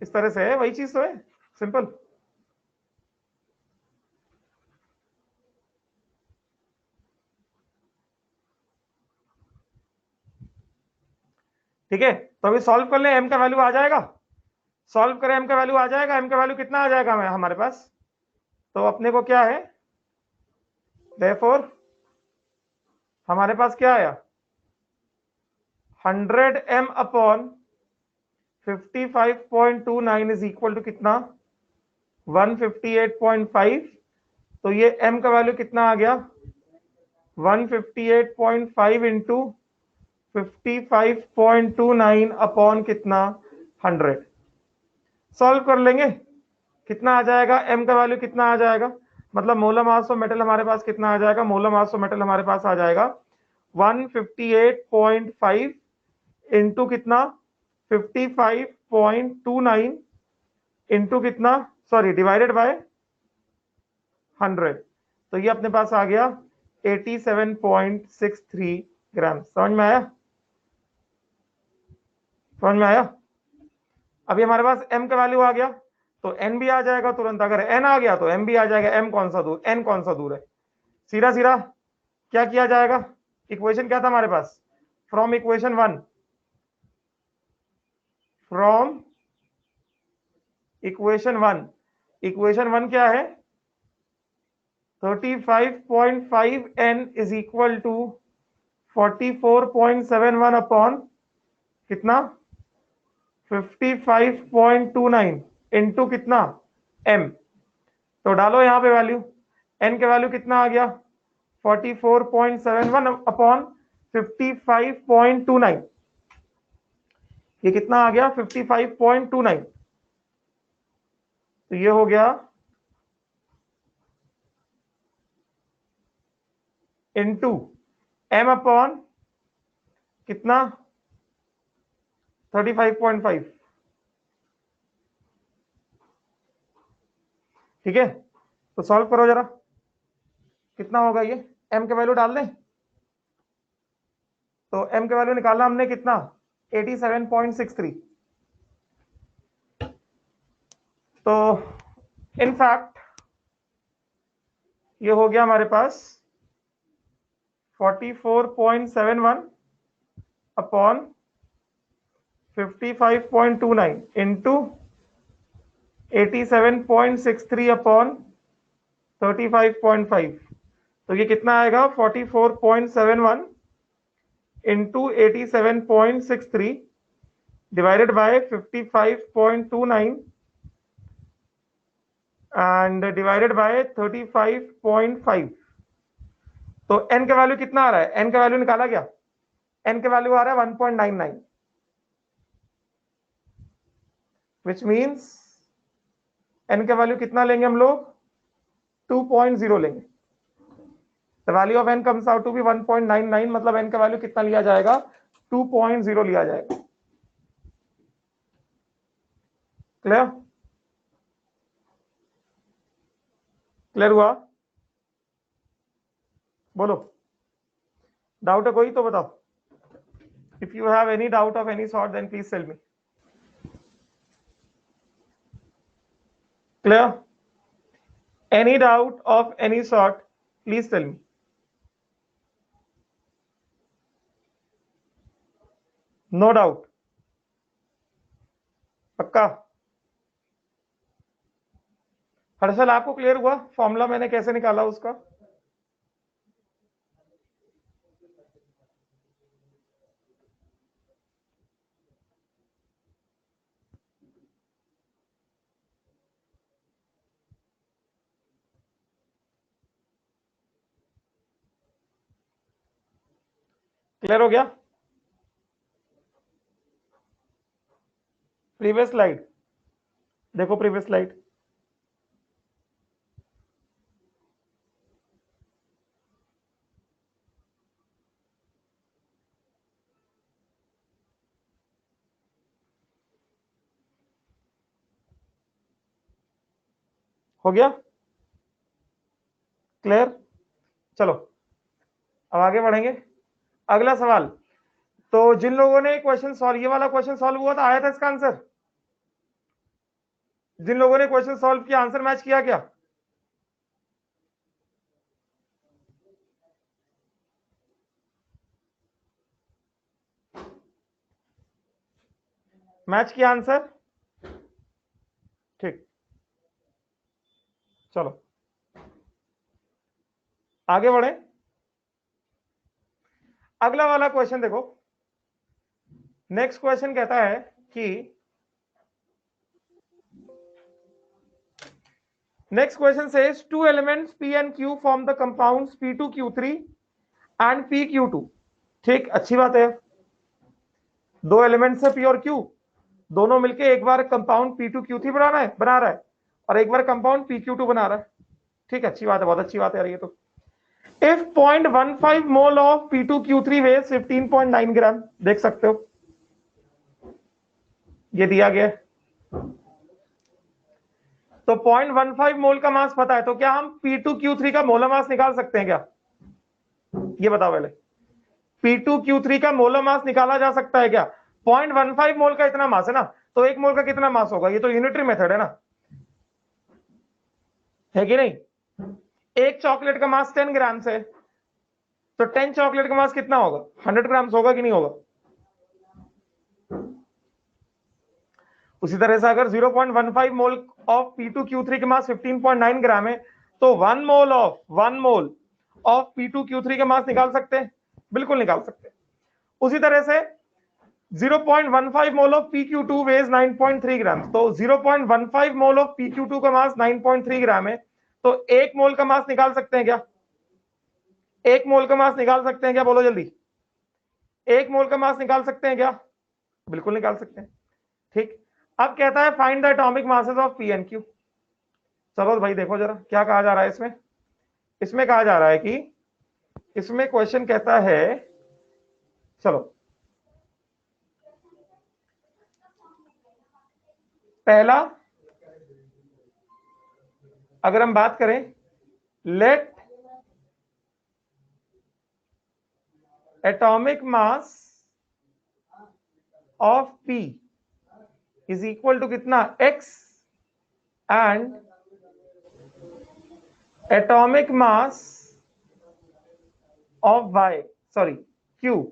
इस तरह से है, वही चीज तो है, सिंपल। ठीक है, तो अभी सॉल्व कर ले, m का वैल्यू आ जाएगा, सॉल्व करें, m का वैल्यू आ जाएगा, m का वैल्यू कितना आ जाएगा हमारे पास? तो अपने को क्या है, देयरफॉर हमारे पास क्या आया, 100m upon 55.29 is equal to कितना, 158.5। तो ये m का वैल्यू कितना आ गया, 158.5 इंटू 55.29 अपॉन कितना 100। सॉल्व कर लेंगे, कितना आ जाएगा, m का वैल्यू कितना आ जाएगा, मतलब मोलर मास ऑफ मेटल हमारे पास कितना आ जाएगा, मोलर मास ऑफ मेटल हमारे पास आ जाएगा 158.5 इंटू कितना 55.29 इंटू कितना, सॉरी डिवाइडेड बाय 100। तो ये अपने पास आ गया 87.63 ग्राम। समझ में आया? समझ में आया? अभी हमारे पास m का वैल्यू आ गया, तो n भी आ जाएगा तुरंत, अगर n आ गया तो m भी आ जाएगा। m कौन सा दूर, n कौन सा दूर है, सीधा सीधा क्या किया जाएगा, इक्वेशन क्या था हमारे पास, फ्रॉम इक्वेशन 1, फ्रॉम इक्वेशन 1 क्या है, 35.5 n is equal to 44.71 upon कितना 55.29 इंटू कितना m। तो डालो यहां पे वैल्यू, n का वैल्यू कितना आ गया 44.71 अपॉन 55.29, ये कितना आ गया 55.29। तो ये हो गया इंटू m अपॉन कितना 35.5। ठीक है, तो सॉल्व करो जरा, कितना होगा ये, m का वैल्यू डाल दें, तो m का वैल्यू निकाला हमने कितना 87.63। तो इनफैक्ट ये हो गया हमारे पास 44.71 अपॉन 55.29 इंटू 87.63 अपॉन 35.5। तो ये कितना आएगा 44.71 into 87.63 divided by 55.29 and divided by 35.5। तो n का वैल्यू कितना आ रहा है, n का वैल्यू निकाला क्या, n का वैल्यू आ रहा है 1.99, विच मीन्स n का वैल्यू कितना लेंगे हम लोग 2.0 लेंगे। The value of n comes out to be 1.99, मतलब n का वैल्यू कितना लिया जाएगा 2.0 लिया जाएगा। क्लियर? क्लियर हुआ? बोलो, डाउट है कोई तो बताओ, if you have any doubt of any sort then please tell me. Clear? Any doubt of any sort please tell me. No doubt, पक्का? हर्षल आपको क्लियर हुआ फॉर्मूला मैंने कैसे निकाला उसका? क्लियर हो गया? प्रीवियस स्लाइड देखो, प्रीवियस स्लाइड। हो गया क्लियर? चलो अब आगे बढ़ेंगे। अगला सवाल, तो जिन लोगों ने क्वेश्चन सॉल्व, ये वाला क्वेश्चन सॉल्व हुआ था, आया था इसका आंसर? जिन लोगों ने क्वेश्चन सॉल्व किया आंसर मैच किया क्या? मैच किया आंसर? ठीक, चलो आगे बढ़े। अगला वाला क्वेश्चन देखो, नेक्स्ट क्वेश्चन कहता है कि next question says two elements P and Q form the compounds P2Q3 and PQ2। ठीक, अच्छी बात है, दो एलिमेंट्स है P और Q, दोनों मिलके एक बार कंपाउंड P2Q3 बना रहा है और एक बार कंपाउंड PQ2 बना रहा है। ठीक है, अच्छी बात है, बहुत अच्छी बात है यार ये तो। If 0.15 mole of P2Q3 weighs 15.9 gram, देख सकते हो ये दिया गया है। तो 0.15 मोल का मास पता है, तो क्या हम P2Q3 का मोलर मास निकाल सकते हैं क्या? ये बताओ पहले, P2Q3 का मोलर मास निकाला जा सकता है क्या? 0.15 मोल का इतना मास है ना, तो एक मोल का कितना मास होगा? ये तो यूनिटरी मेथड है ना, है कि नहीं? एक चॉकलेट का मास 10 ग्राम है, तो 10 चॉकलेट का मास कितना होगा? 100 ग्राम होगा कि नहीं होगा? उसी तरह से अगर 0.15 मोल ऑफ P2Q3 के मास 15.9 ग्राम है, तो 1 मोल ऑफ P2Q3 के मास निकाल सकते हैं, बिल्कुल निकाल सकते हैं। उसी तरह से 0.15 मोल ऑफ PQ2 वेज 9.3 ग्राम, तो 0.15 मोल ऑफ PQ2 का मास 9.3 ग्राम है, तो एक मोल का मास निकाल सकते हैं क्या? एक मोल का मास निकाल सकते हैं क्या? बोलो जल्दी, एक मोल का मास निकाल सकते हैं क्या? बिल्कुल निकाल सकते हैं। ठीक, अब कहता है find the atomic masses of P and Q। चलो भाई देखो जरा क्या कहा जा रहा है इसमें। इसमें कहा जा रहा है कि इसमें क्वेश्चन कहता है, चलो पहला अगर हम बात करें, let atomic mass of P is equal to कितना? X and atomic mass of Y, sorry Q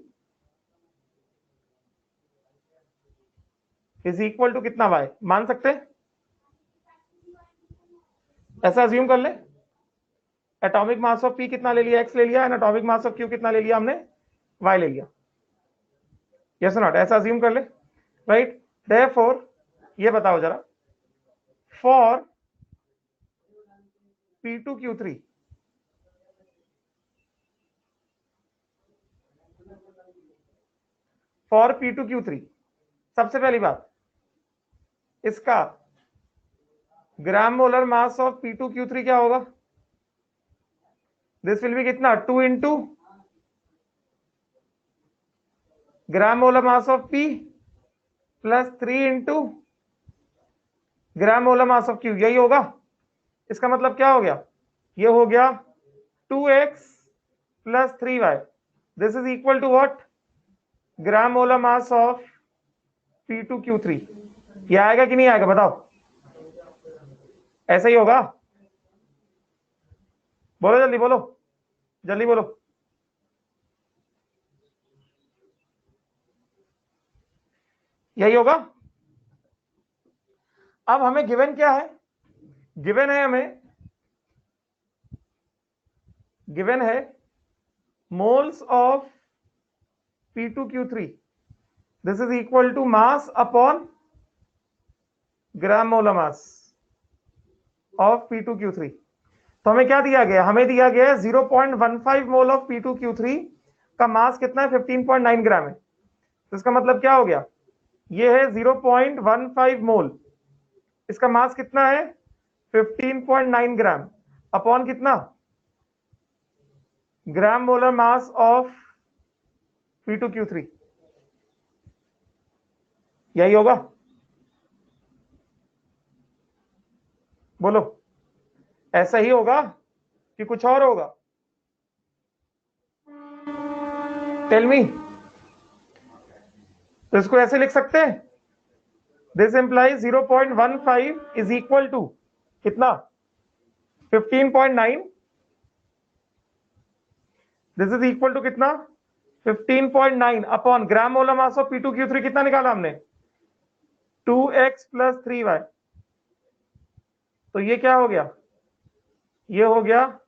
is equal to कितना? Y। मान सकते हैं, ऐसा अज्यूम कर ले, एटॉमिक मास ऑफ P कितना ले लिया? X ले लिया, and atomic mass of Q कितना ले लिया हमने? Y ले लिया। यस नॉट, ऐसा अज्यूम कर ले, राइट? देयरफॉर ये बताओ जरा, फॉर P2Q3 फॉर P2Q3 सबसे पहली बात, इसका ग्राम मोलर मास ऑफ P2Q3 क्या होगा? दिस विल बी कितना? 2 into gram molar mass of P plus 3 into gram molar mass of Q, यही होगा। इसका मतलब क्या हो गया? ये हो गया 2x plus 3y, this is equal to what? Gram molar mass of P2Q3। ये आएगा कि नहीं आएगा बताओ? ऐसा ही होगा? बोलो जल्दी बोलो, जल्दी बोलो। यही होगा। अब हमें गिवन क्या है? गिवन है हमें, गिवन है moles of P2Q3, this is equal to mass upon gram molar mass of P2Q3। तो हमें क्या दिया गया? हमें दिया गया है 0.15 मोल ऑफ P2Q3 का मास कितना है? 15.9 ग्राम है। तो इसका मतलब क्या हो गया? ये है 0.15 मोल, इसका मास कितना है? 15.9 ग्राम अपॉन कितना? Gram molar mass of P2Q3, यही होगा? बोलो ऐसा ही होगा कि कुछ और होगा? Tell me. तो इसको ऐसे लिख सकते हैं, this implies 0.15 is equal to कितना? 15.9। दिस इज इक्वल टू कितना? 15.9 upon gram molar mass of P2Q3 कितना निकाला हमने? 2x plus 3y। तो ये क्या हो गया? ये हो गया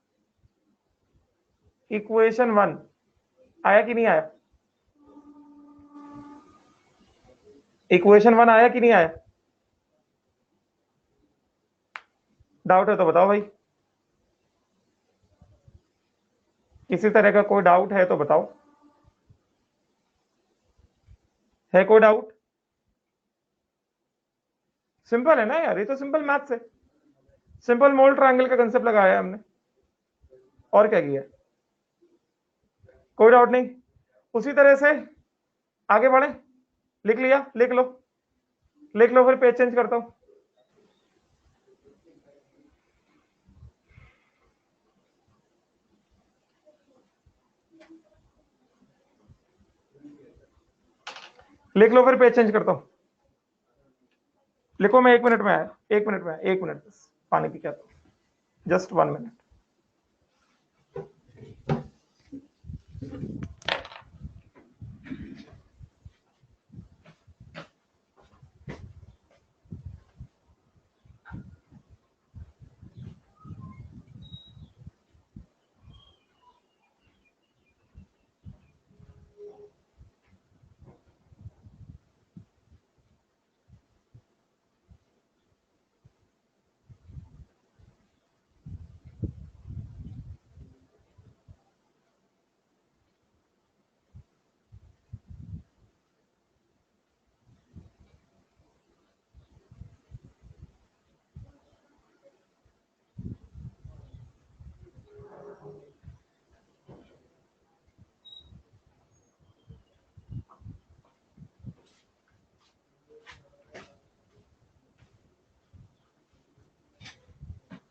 इक्वेशन 1। आया कि नहीं आया? इक्वेशन 1 आया कि नहीं आया? डाउट है तो बताओ भाई, किसी तरह का कोई डाउट है तो बताओ। है कोई डाउट? सिंपल है ना यार, ये तो सिंपल मैथ्स है। सिंपल मोल ट्रायंगल का कंसेप्ट लगाया है हमने, और क्या किया? कोई डाउट नहीं? उसी तरह से आगे बढ़े। लिख लिया? लिख लो, लिख लो, फिर पेज चेंज करता हूं। लिख लो, फिर पेज चेंज करता हूं। लिखो, मैं 1 मिनट में आया, 1 मिनट में आया, 1 मिनट बस पानी पी के आता हूं, जस्ट 1 मिनट।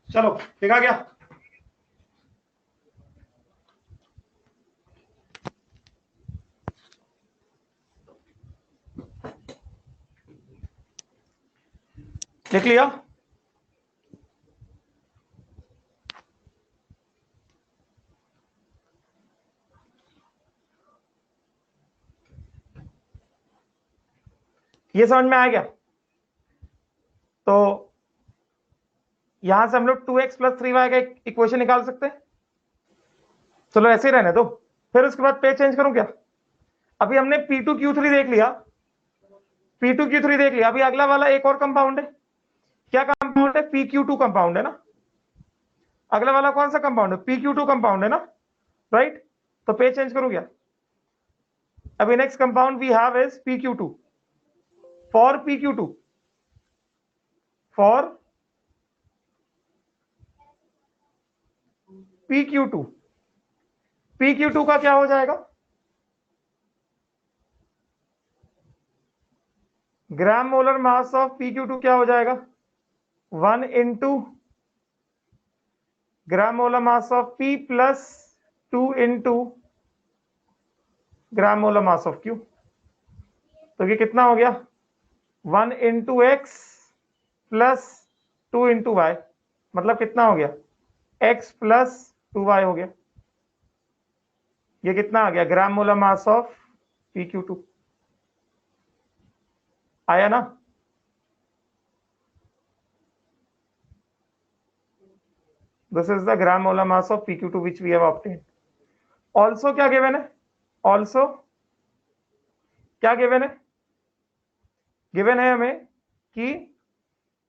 चलो, लिखा गया? लिख लिया? ये समझ में आ गया? तो यहां से हम लोग 2x प्लस 3y का इक्वेशन निकाल सकते हैं। चलो ऐसे ही रहने दो, फिर उसके बाद पेज चेंज करूं क्या? अभी हमने P2Q3 देख लिया, P2Q3 देख लिया। अभी अगला वाला एक और कंपाउंड है। क्या कंपाउंड है? PQ2 कंपाउंड है ना। अगला वाला कौन सा कंपाउंड है? PQ2 कंपाउंड है ना, राइट? तो पेज चेंज करूं क्या? अभी next compound we have is PQ2। For PQ2, for PQ2, PQ2 का क्या हो जाएगा? ग्राम मोलर मास ऑफ PQ2 क्या हो जाएगा? 1 into gram molar mass of P plus 2 into gram molar mass of Q। तो ये कितना हो गया? 1 into x plus 2 into y, मतलब कितना हो गया? x प्लस 2y हो गया। ये कितना आ गया? Gram molar mass of PQ2। आया ना? This is the gram molar mass of PQ2 which we have obtained. Also क्या गिवन है? ऑल्सो क्या गिवन है? गिवन है हमें कि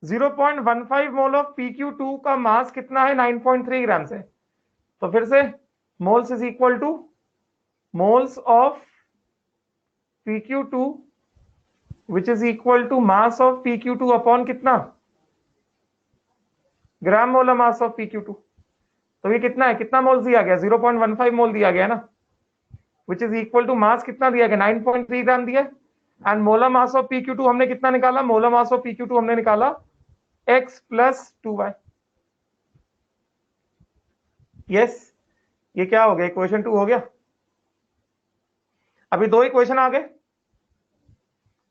0.15 मोल ऑफ PQ2 का मास कितना है? 9.3 ग्राम से। तो फिर से moles is equal to moles of PQ2 which is equal to mass of PQ2 upon कितना? Gram molar mass of PQ2। तो ये कितना है? कितना मोल्स दिया गया? 0.15 मोल दिया गया ना, which is equal to mass कितना दिया गया? 9.3 ग्राम दिया। And molar mass of PQ2 हमने कितना निकाला? मोलर मास ऑफ PQ2 हमने निकाला x प्लस 2y। यस, ये क्या हो गया, इक्वेशन 2 हो गया। अभी दो इक्वेशन आ गए,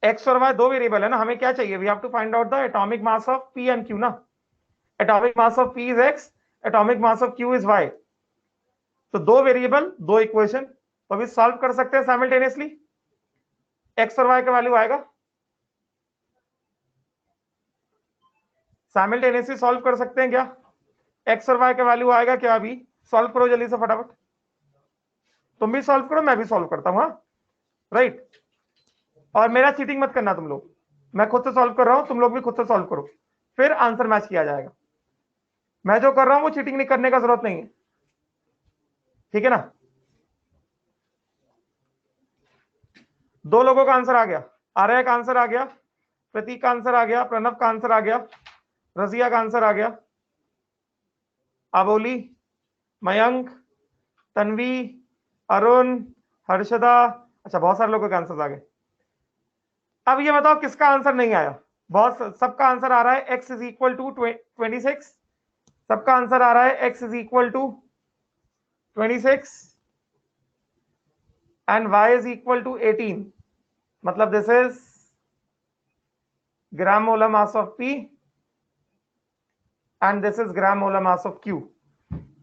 एक्स और वाई दो वेरिएबल है ना, हमें क्या चाहिए, we have to find out the atomic mass of P and Q ना। Atomic mass of P is X, atomic mass of Q is Y. तो दो वेरिएबल दो इक्वेशन, तो अभी सॉल्व कर सकते हैं साइमल्टेनियसली। एक्स और वाई का वैल्यू आएगा, साइमल्टेनियसली सॉल्व कर सकते हैं क्या, एक्स और वाई का वैल्यू आएगा क्या, अभी सॉल्व करो जल्दी से फटाफट। तुम भी सॉल्व करो, मैं भी सॉल्व करता हूं, हाँ राइट। और मेरा चीटिंग मत करना तुम लोग, मैं खुद से सॉल्व कर रहा हूं, तुम लोग भी खुद से सॉल्व करो, फिर आंसर मैच किया जाएगा। मैं जो कर रहा हूं वो चीटिंग नहीं करने का जरूरत नहीं है, ठीक है ना। दो लोगों का आंसर आ गया, आर्या का आंसर आ गया, प्रतीक का आंसर आ गया, प्रणव का आंसर आ गया, रजिया का आंसर आ गया, अबोली, मयंक, तन्वी, अरुण, हर्षदा, अच्छा बहुत सारे लोगों के आंसर आ गए। अब ये बताओ किसका आंसर नहीं आया, बहुत सबका आंसर आ रहा है x इज इक्वल टू 26, सबका आंसर आ रहा है x is equal to 26 and y is equal to 18, मतलब this is gram molar mass of P and this is gram molar mass of Q।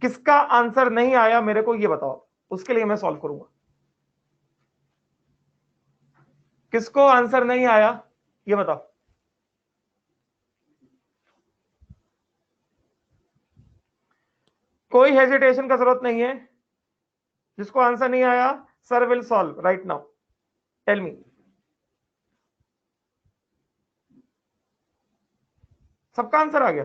किसका आंसर नहीं आया मेरे को ये बताओ, उसके लिए मैं सॉल्व करूंगा। किसको आंसर नहीं आया ये बताओ। कोई हेजिटेशन का जरूरत नहीं है, जिसको आंसर नहीं आया sir will solve right now, tell me. सबका आंसर आ गया,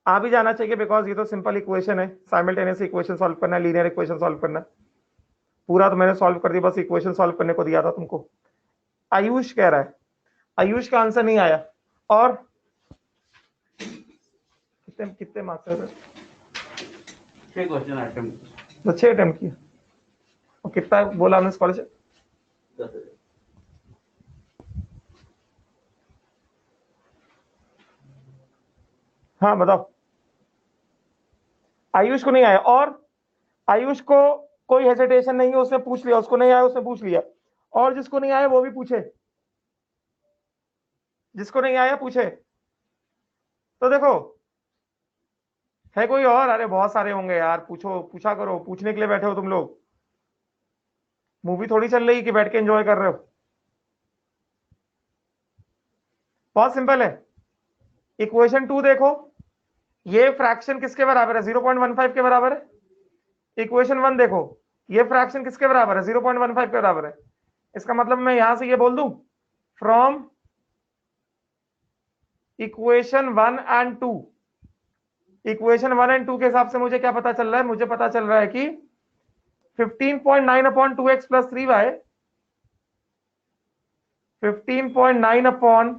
आ भी जाना चाहिए, बिकॉज ये तो सिंपल इक्वेशन है, साइमल्टेनियस इक्वेशन सॉल्व करना है, लीनियर इक्वेशन सॉल्व करना है, पूरा तो मैंने सॉल्व कर दिया, बस इक्वेशन सॉल्व करने को दिया था तुमको। आयुष कह रहा है, आयुष का आंसर नहीं आया, और कितने कितने मार्क्स है, 6 क्वेश्चन अटेम्प्ट, तो 6 अटेम्प्ट किया, और कितना बोला हमने स्कॉलरशिप, 10। हाँ बताओ। आयुष को नहीं आया, और आयुष को कोई हेजिटेशन नहीं है, उसने पूछ लिया, उसको नहीं आया उसने पूछ लिया, और जिसको नहीं आया वो भी पूछे, जिसको नहीं आया पूछे। तो देखो है कोई और, अरे बहुत सारे होंगे यार, पूछो, पूछा करो, पूछने के लिए बैठे हो तुम लोग, मूवी थोड़ी चल रही कि बैठ के एंजॉय कर रहे हो। बहुत सिंपल है, इक्वेशन 2 देखो, ये फ्रैक्शन किसके बराबर है, 0.15 के बराबर है। इक्वेशन 1 देखो, ये फ्रैक्शन किसके बराबर है, 0.15 के बराबर है। इसका मतलब मैं यहां से ये बोल दूं, from equation 1 and 2, equation 1 and 2 के हिसाब से मुझे क्या पता चल रहा है, मुझे पता चल रहा है कि 15.9 upon 2x plus 3y, 15.9 upon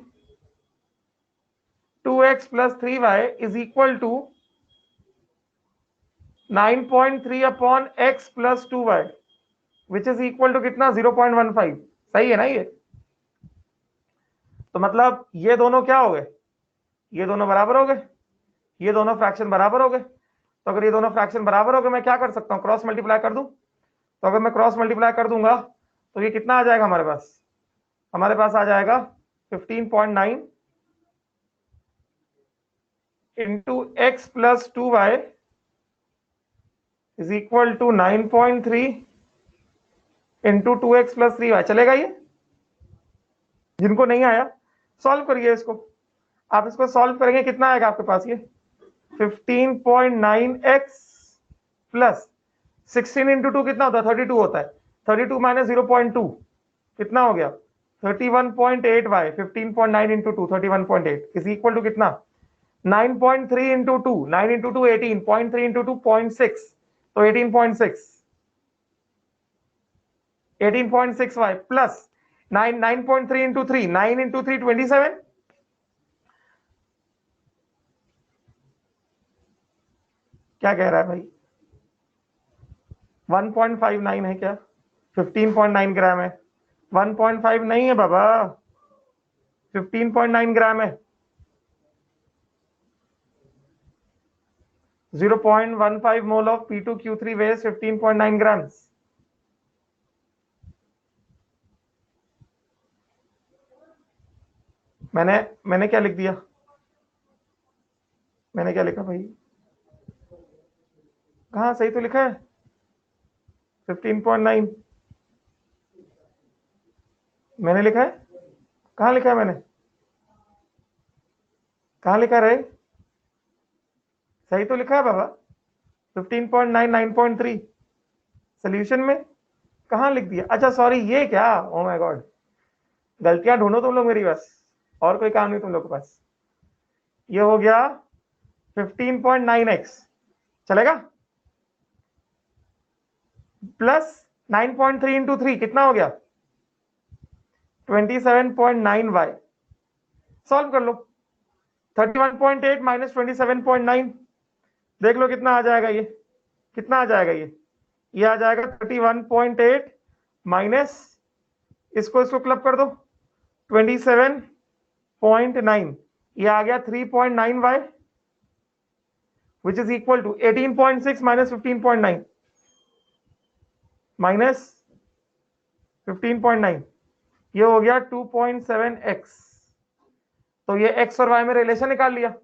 2x plus 3y is equal to 9.3 upon x plus 2y which is equal to कितना, 0.15। सही है ना ये, तो मतलब ये दोनों क्या हो गए, ये दोनों बराबर हो गए, ये दोनों फ्रैक्शन बराबर हो गए। तो अगर ये दोनों फ्रैक्शन बराबर हो गए, मैं क्या कर सकता हूं, क्रॉस मल्टीप्लाई कर दूं। तो अगर मैं क्रॉस मल्टीप्लाई कर दूंगा तो ये कितना आ जाएगा हमारे पास, हमारे पास आ जाएगा 15.9 into x plus 2y is equal to 9.3 into 2x plus 3y। चलेगा ये, जिनको नहीं आया सॉल्व करिए इसको, आप इसको सॉल्व करेंगे कितना आएगा आपके पास, ये 15.9x प्लस 16 इंटू 2 कितना होता है, 32 होता है, 32 माइनस 0.2 कितना हो गया, 31.8y, 15.9 into 2 31.8 is equal to कितना, 9.3 इंटू 2, 9 इंटू 2 18, 0.3 इंटू 2 0.6, तो 18.6, 18.6y प्लस 9, 9.3 इंटू 3, 9 इंटू 3 27, क्या कह रहा है भाई, 1.59 है क्या, 15.9 ग्राम है, 1.5 नहीं है बाबा, 15.9 ग्राम है। 0.15 mole of P2Q3 waste 15.9 grams. मैंने क्या लिख दिया? मैंने क्या लिखा भाई? कहाँ सही तो लिखा है 15.9। मैंने लिखा है, कहाँ लिखा है मैंने? कहाँ लिखा रहे? सही तो लिखा है बाबा 15.9 9.3 सोल्यूशन में। कहाँ लिख दिया? अच्छा सॉरी, ये क्या, ओ माय गॉड, गलतियां ढूंढो तुम लोग मेरी, बस और कोई काम नहीं तुम लोग के पास। ये हो गया 15.9x, चलेगा? प्लस 9.3 इंटू 3 कितना हो गया? 27.9y। सॉल्व कर लो। 31.8 माइनस 27.9, देख लो कितना आ जाएगा ये। कितना आ जाएगा ये आ जाएगा 31.8 माइनस, इसको क्लब कर दो 27.9, ये आ गया 3.9y, which is equal to 18.6 minus 15.9 minus 15.9, ये हो गया 2.7x। तो ये x और y में रिलेशन निकाल लिया।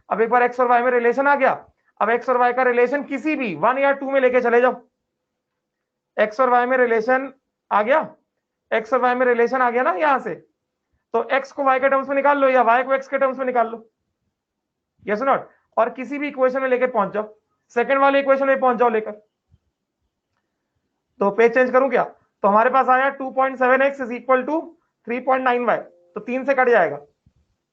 अब एक बार x और y में रिलेशन आ गया, अब x और y का रिलेशन किसी भी 1 या 2 में लेके चले जाओ। x और y में रिलेशन आ गया, x और y में रिलेशन आ गया ना यहां से, तो x को y के टर्म्स में निकाल लो या y को x के टर्म्स में निकाल लो, यस नॉट, और किसी भी इक्वेशन में लेके पहुंच जाओ, सेकंड वाले इक्वेशन में पहुंच जाओ लेकर। तो पेज चेंज करूं क्या? तो हमारे पास आया 2.7x is equal to 3.9y, तो 3 से कट जाएगा,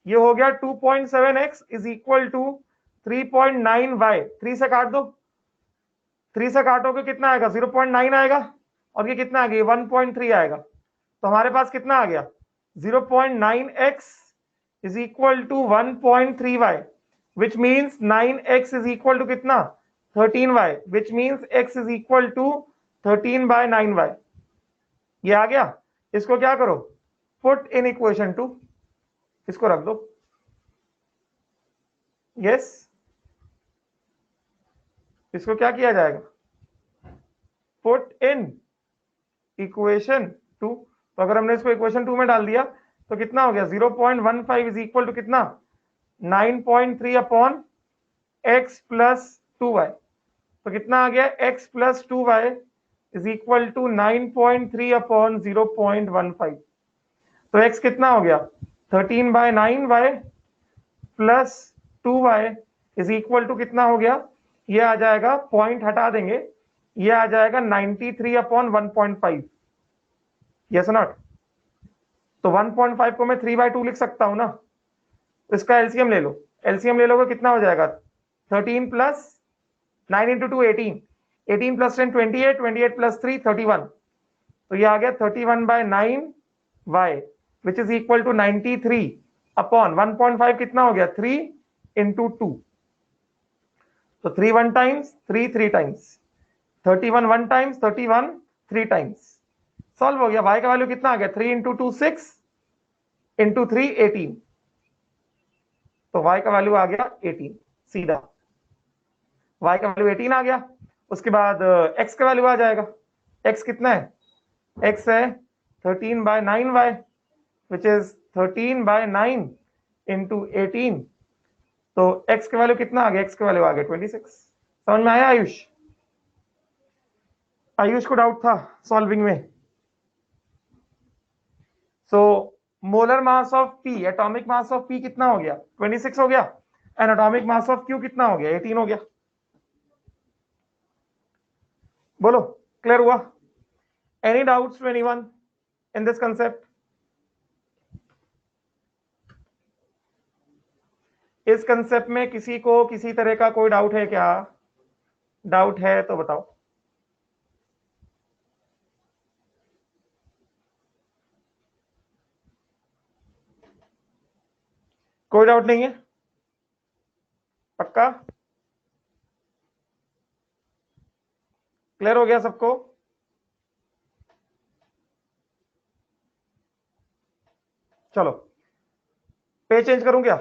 ये हो गया 2.7x is equal to 3.9y। 3 से काट दो, 3 से काटोगे कितना आएगा? 0.9 आएगा, और ये कितना आ गया? 1.3 आएगा। तो हमारे पास कितना आ गया? 0.9x is equal to 1.3y, which means 9x is equal to कितना? 13y, which means x is equal to 13/9y। ये आ गया। इसको क्या करो? पुट इन इक्वेशन 2, इसको रख दो। यस, इसको क्या किया जाएगा? Put in equation 2। तो अगर हमने इसको इक्वेशन 2 में डाल दिया तो कितना हो गया? 0.15 इज इक्वल टू कितना? 9.3 अपॉन x प्लस 2y। तो कितना आ गया? x plus 2y is equal to 9.3 upon 0.15। तो x कितना हो गया? 13/9y plus 2y is equal to कितना हो गया? ये आ जाएगा, पॉइंट हटा देंगे, ये आ जाएगा 93 अपॉन 1.5, यस नॉट। तो 1.5 को मैं 3/2 लिख सकता हूं ना, इसका एलसीएम ले लो। एलसीएम ले लोगे कितना हो जाएगा? 13 प्लस 9 इंटू 2 18, 18 प्लस 10 28, 28 प्लस 3 31। तो ये आ गया 31/9y which is equal to 93 upon 1.5 कितना हो गया? 3 इंटू 2। तो 3 1 times, 3 3 times, 31 1 times, 31 3 times. Solve हो गया। y का वैल्यू कितना आ गया? 3 इंटू 2 6 इंटू 3 18। तो y का वैल्यू आ गया 18 सीधा। y का वैल्यू 18 आ गया। उसके बाद x का वैल्यू आ जाएगा। x कितना है? x है 13/9y विच इज 13/9 इंटू 18। तो x का वैल्यू कितना आ गया? x का वैल्यू आ गया 26। समझ में आया आयुष? आयुष को डाउट था सॉल्विंग में? So molar mass of P, atomic mass of P कितना हो गया? 26 हो गया। And atomic mass of Q कितना हो गया? 18 हो गया। बोलो, क्लियर हुआ? Any doubts to anyone in this concept? इस कंसेप्ट में किसी को किसी तरह का कोई डाउट है क्या? डाउट है तो बताओ। कोई डाउट नहीं है? पक्का क्लियर हो गया सबको? चलो पेज चेंज करूं क्या?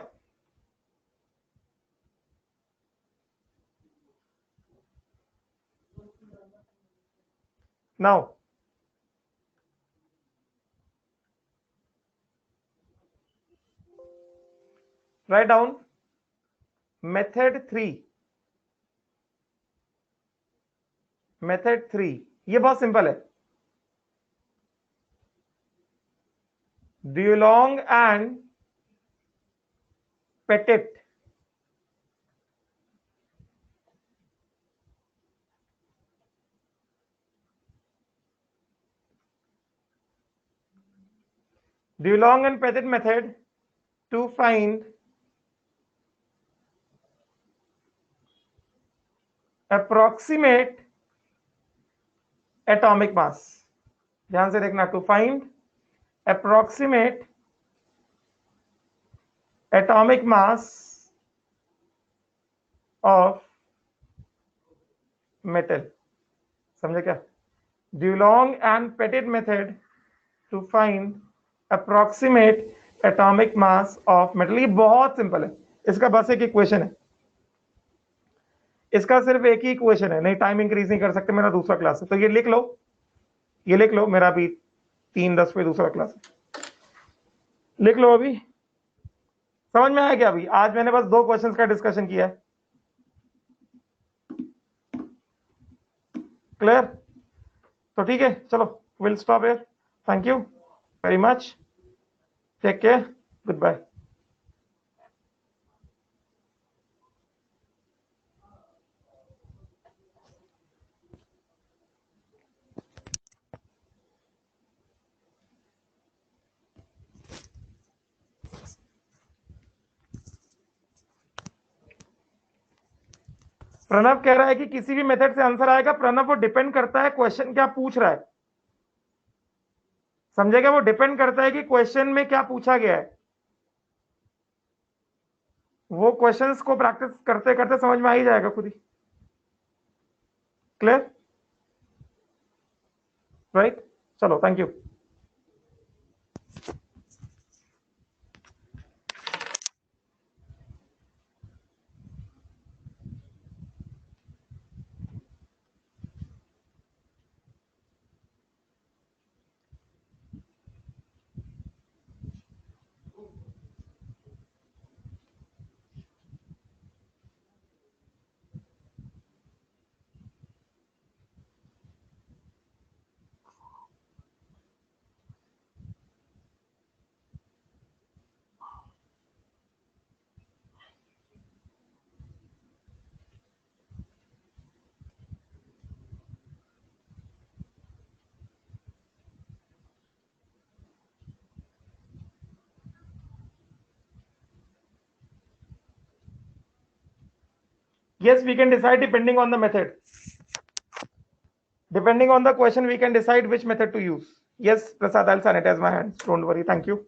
Now, write down method 3. Method 3 ये बहुत सिंपल है. Dulong and Pettit method to find approximate atomic mass. ध्यान से देखना, to find approximate atomic mass of metal. समझे क्या? Dulong and Pettit method to find approximate atomic mass of metal. ये बहुत सिंपल है. इसका बस एक इक्वेशन है. इसका सिर्फ एक ही इक्वेशन है. नहीं, टाइम इंक्रीज नहीं कर सकते, मेरा दूसरा क्लास है. तो ये लिख लो, ये लिख लो, मेरा भी 3:10 पे दूसरा क्लास है. लिख लो. अभी समझ में आया क्या? अभी आज मैंने बस 2 क्वेश्चंस का डिस्कशन किया है. क्लियर? तो ठीक है, चलो, will stop here. Thank you very much. Take care. Good bye. Pranav कह रहा है कि किसी भी मेथड से आंसर आएगा. प्रणव, वो डिपेंड करता है क्वेश्चन क्या पूछ रहा है. समझेगा? वो डिपेंड करता है कि क्वेश्चन में क्या पूछा गया है. वो क्वेश्चंस को प्रैक्टिस करते करते समझ में आ ही जाएगा खुद ही. क्लियर? राइट? चलो, thank you. Yes, we can decide depending on the method. Depending on the question, we can decide which method to use. Yes, Prasad, I'll sanitize my hands. Don't worry. Thank you.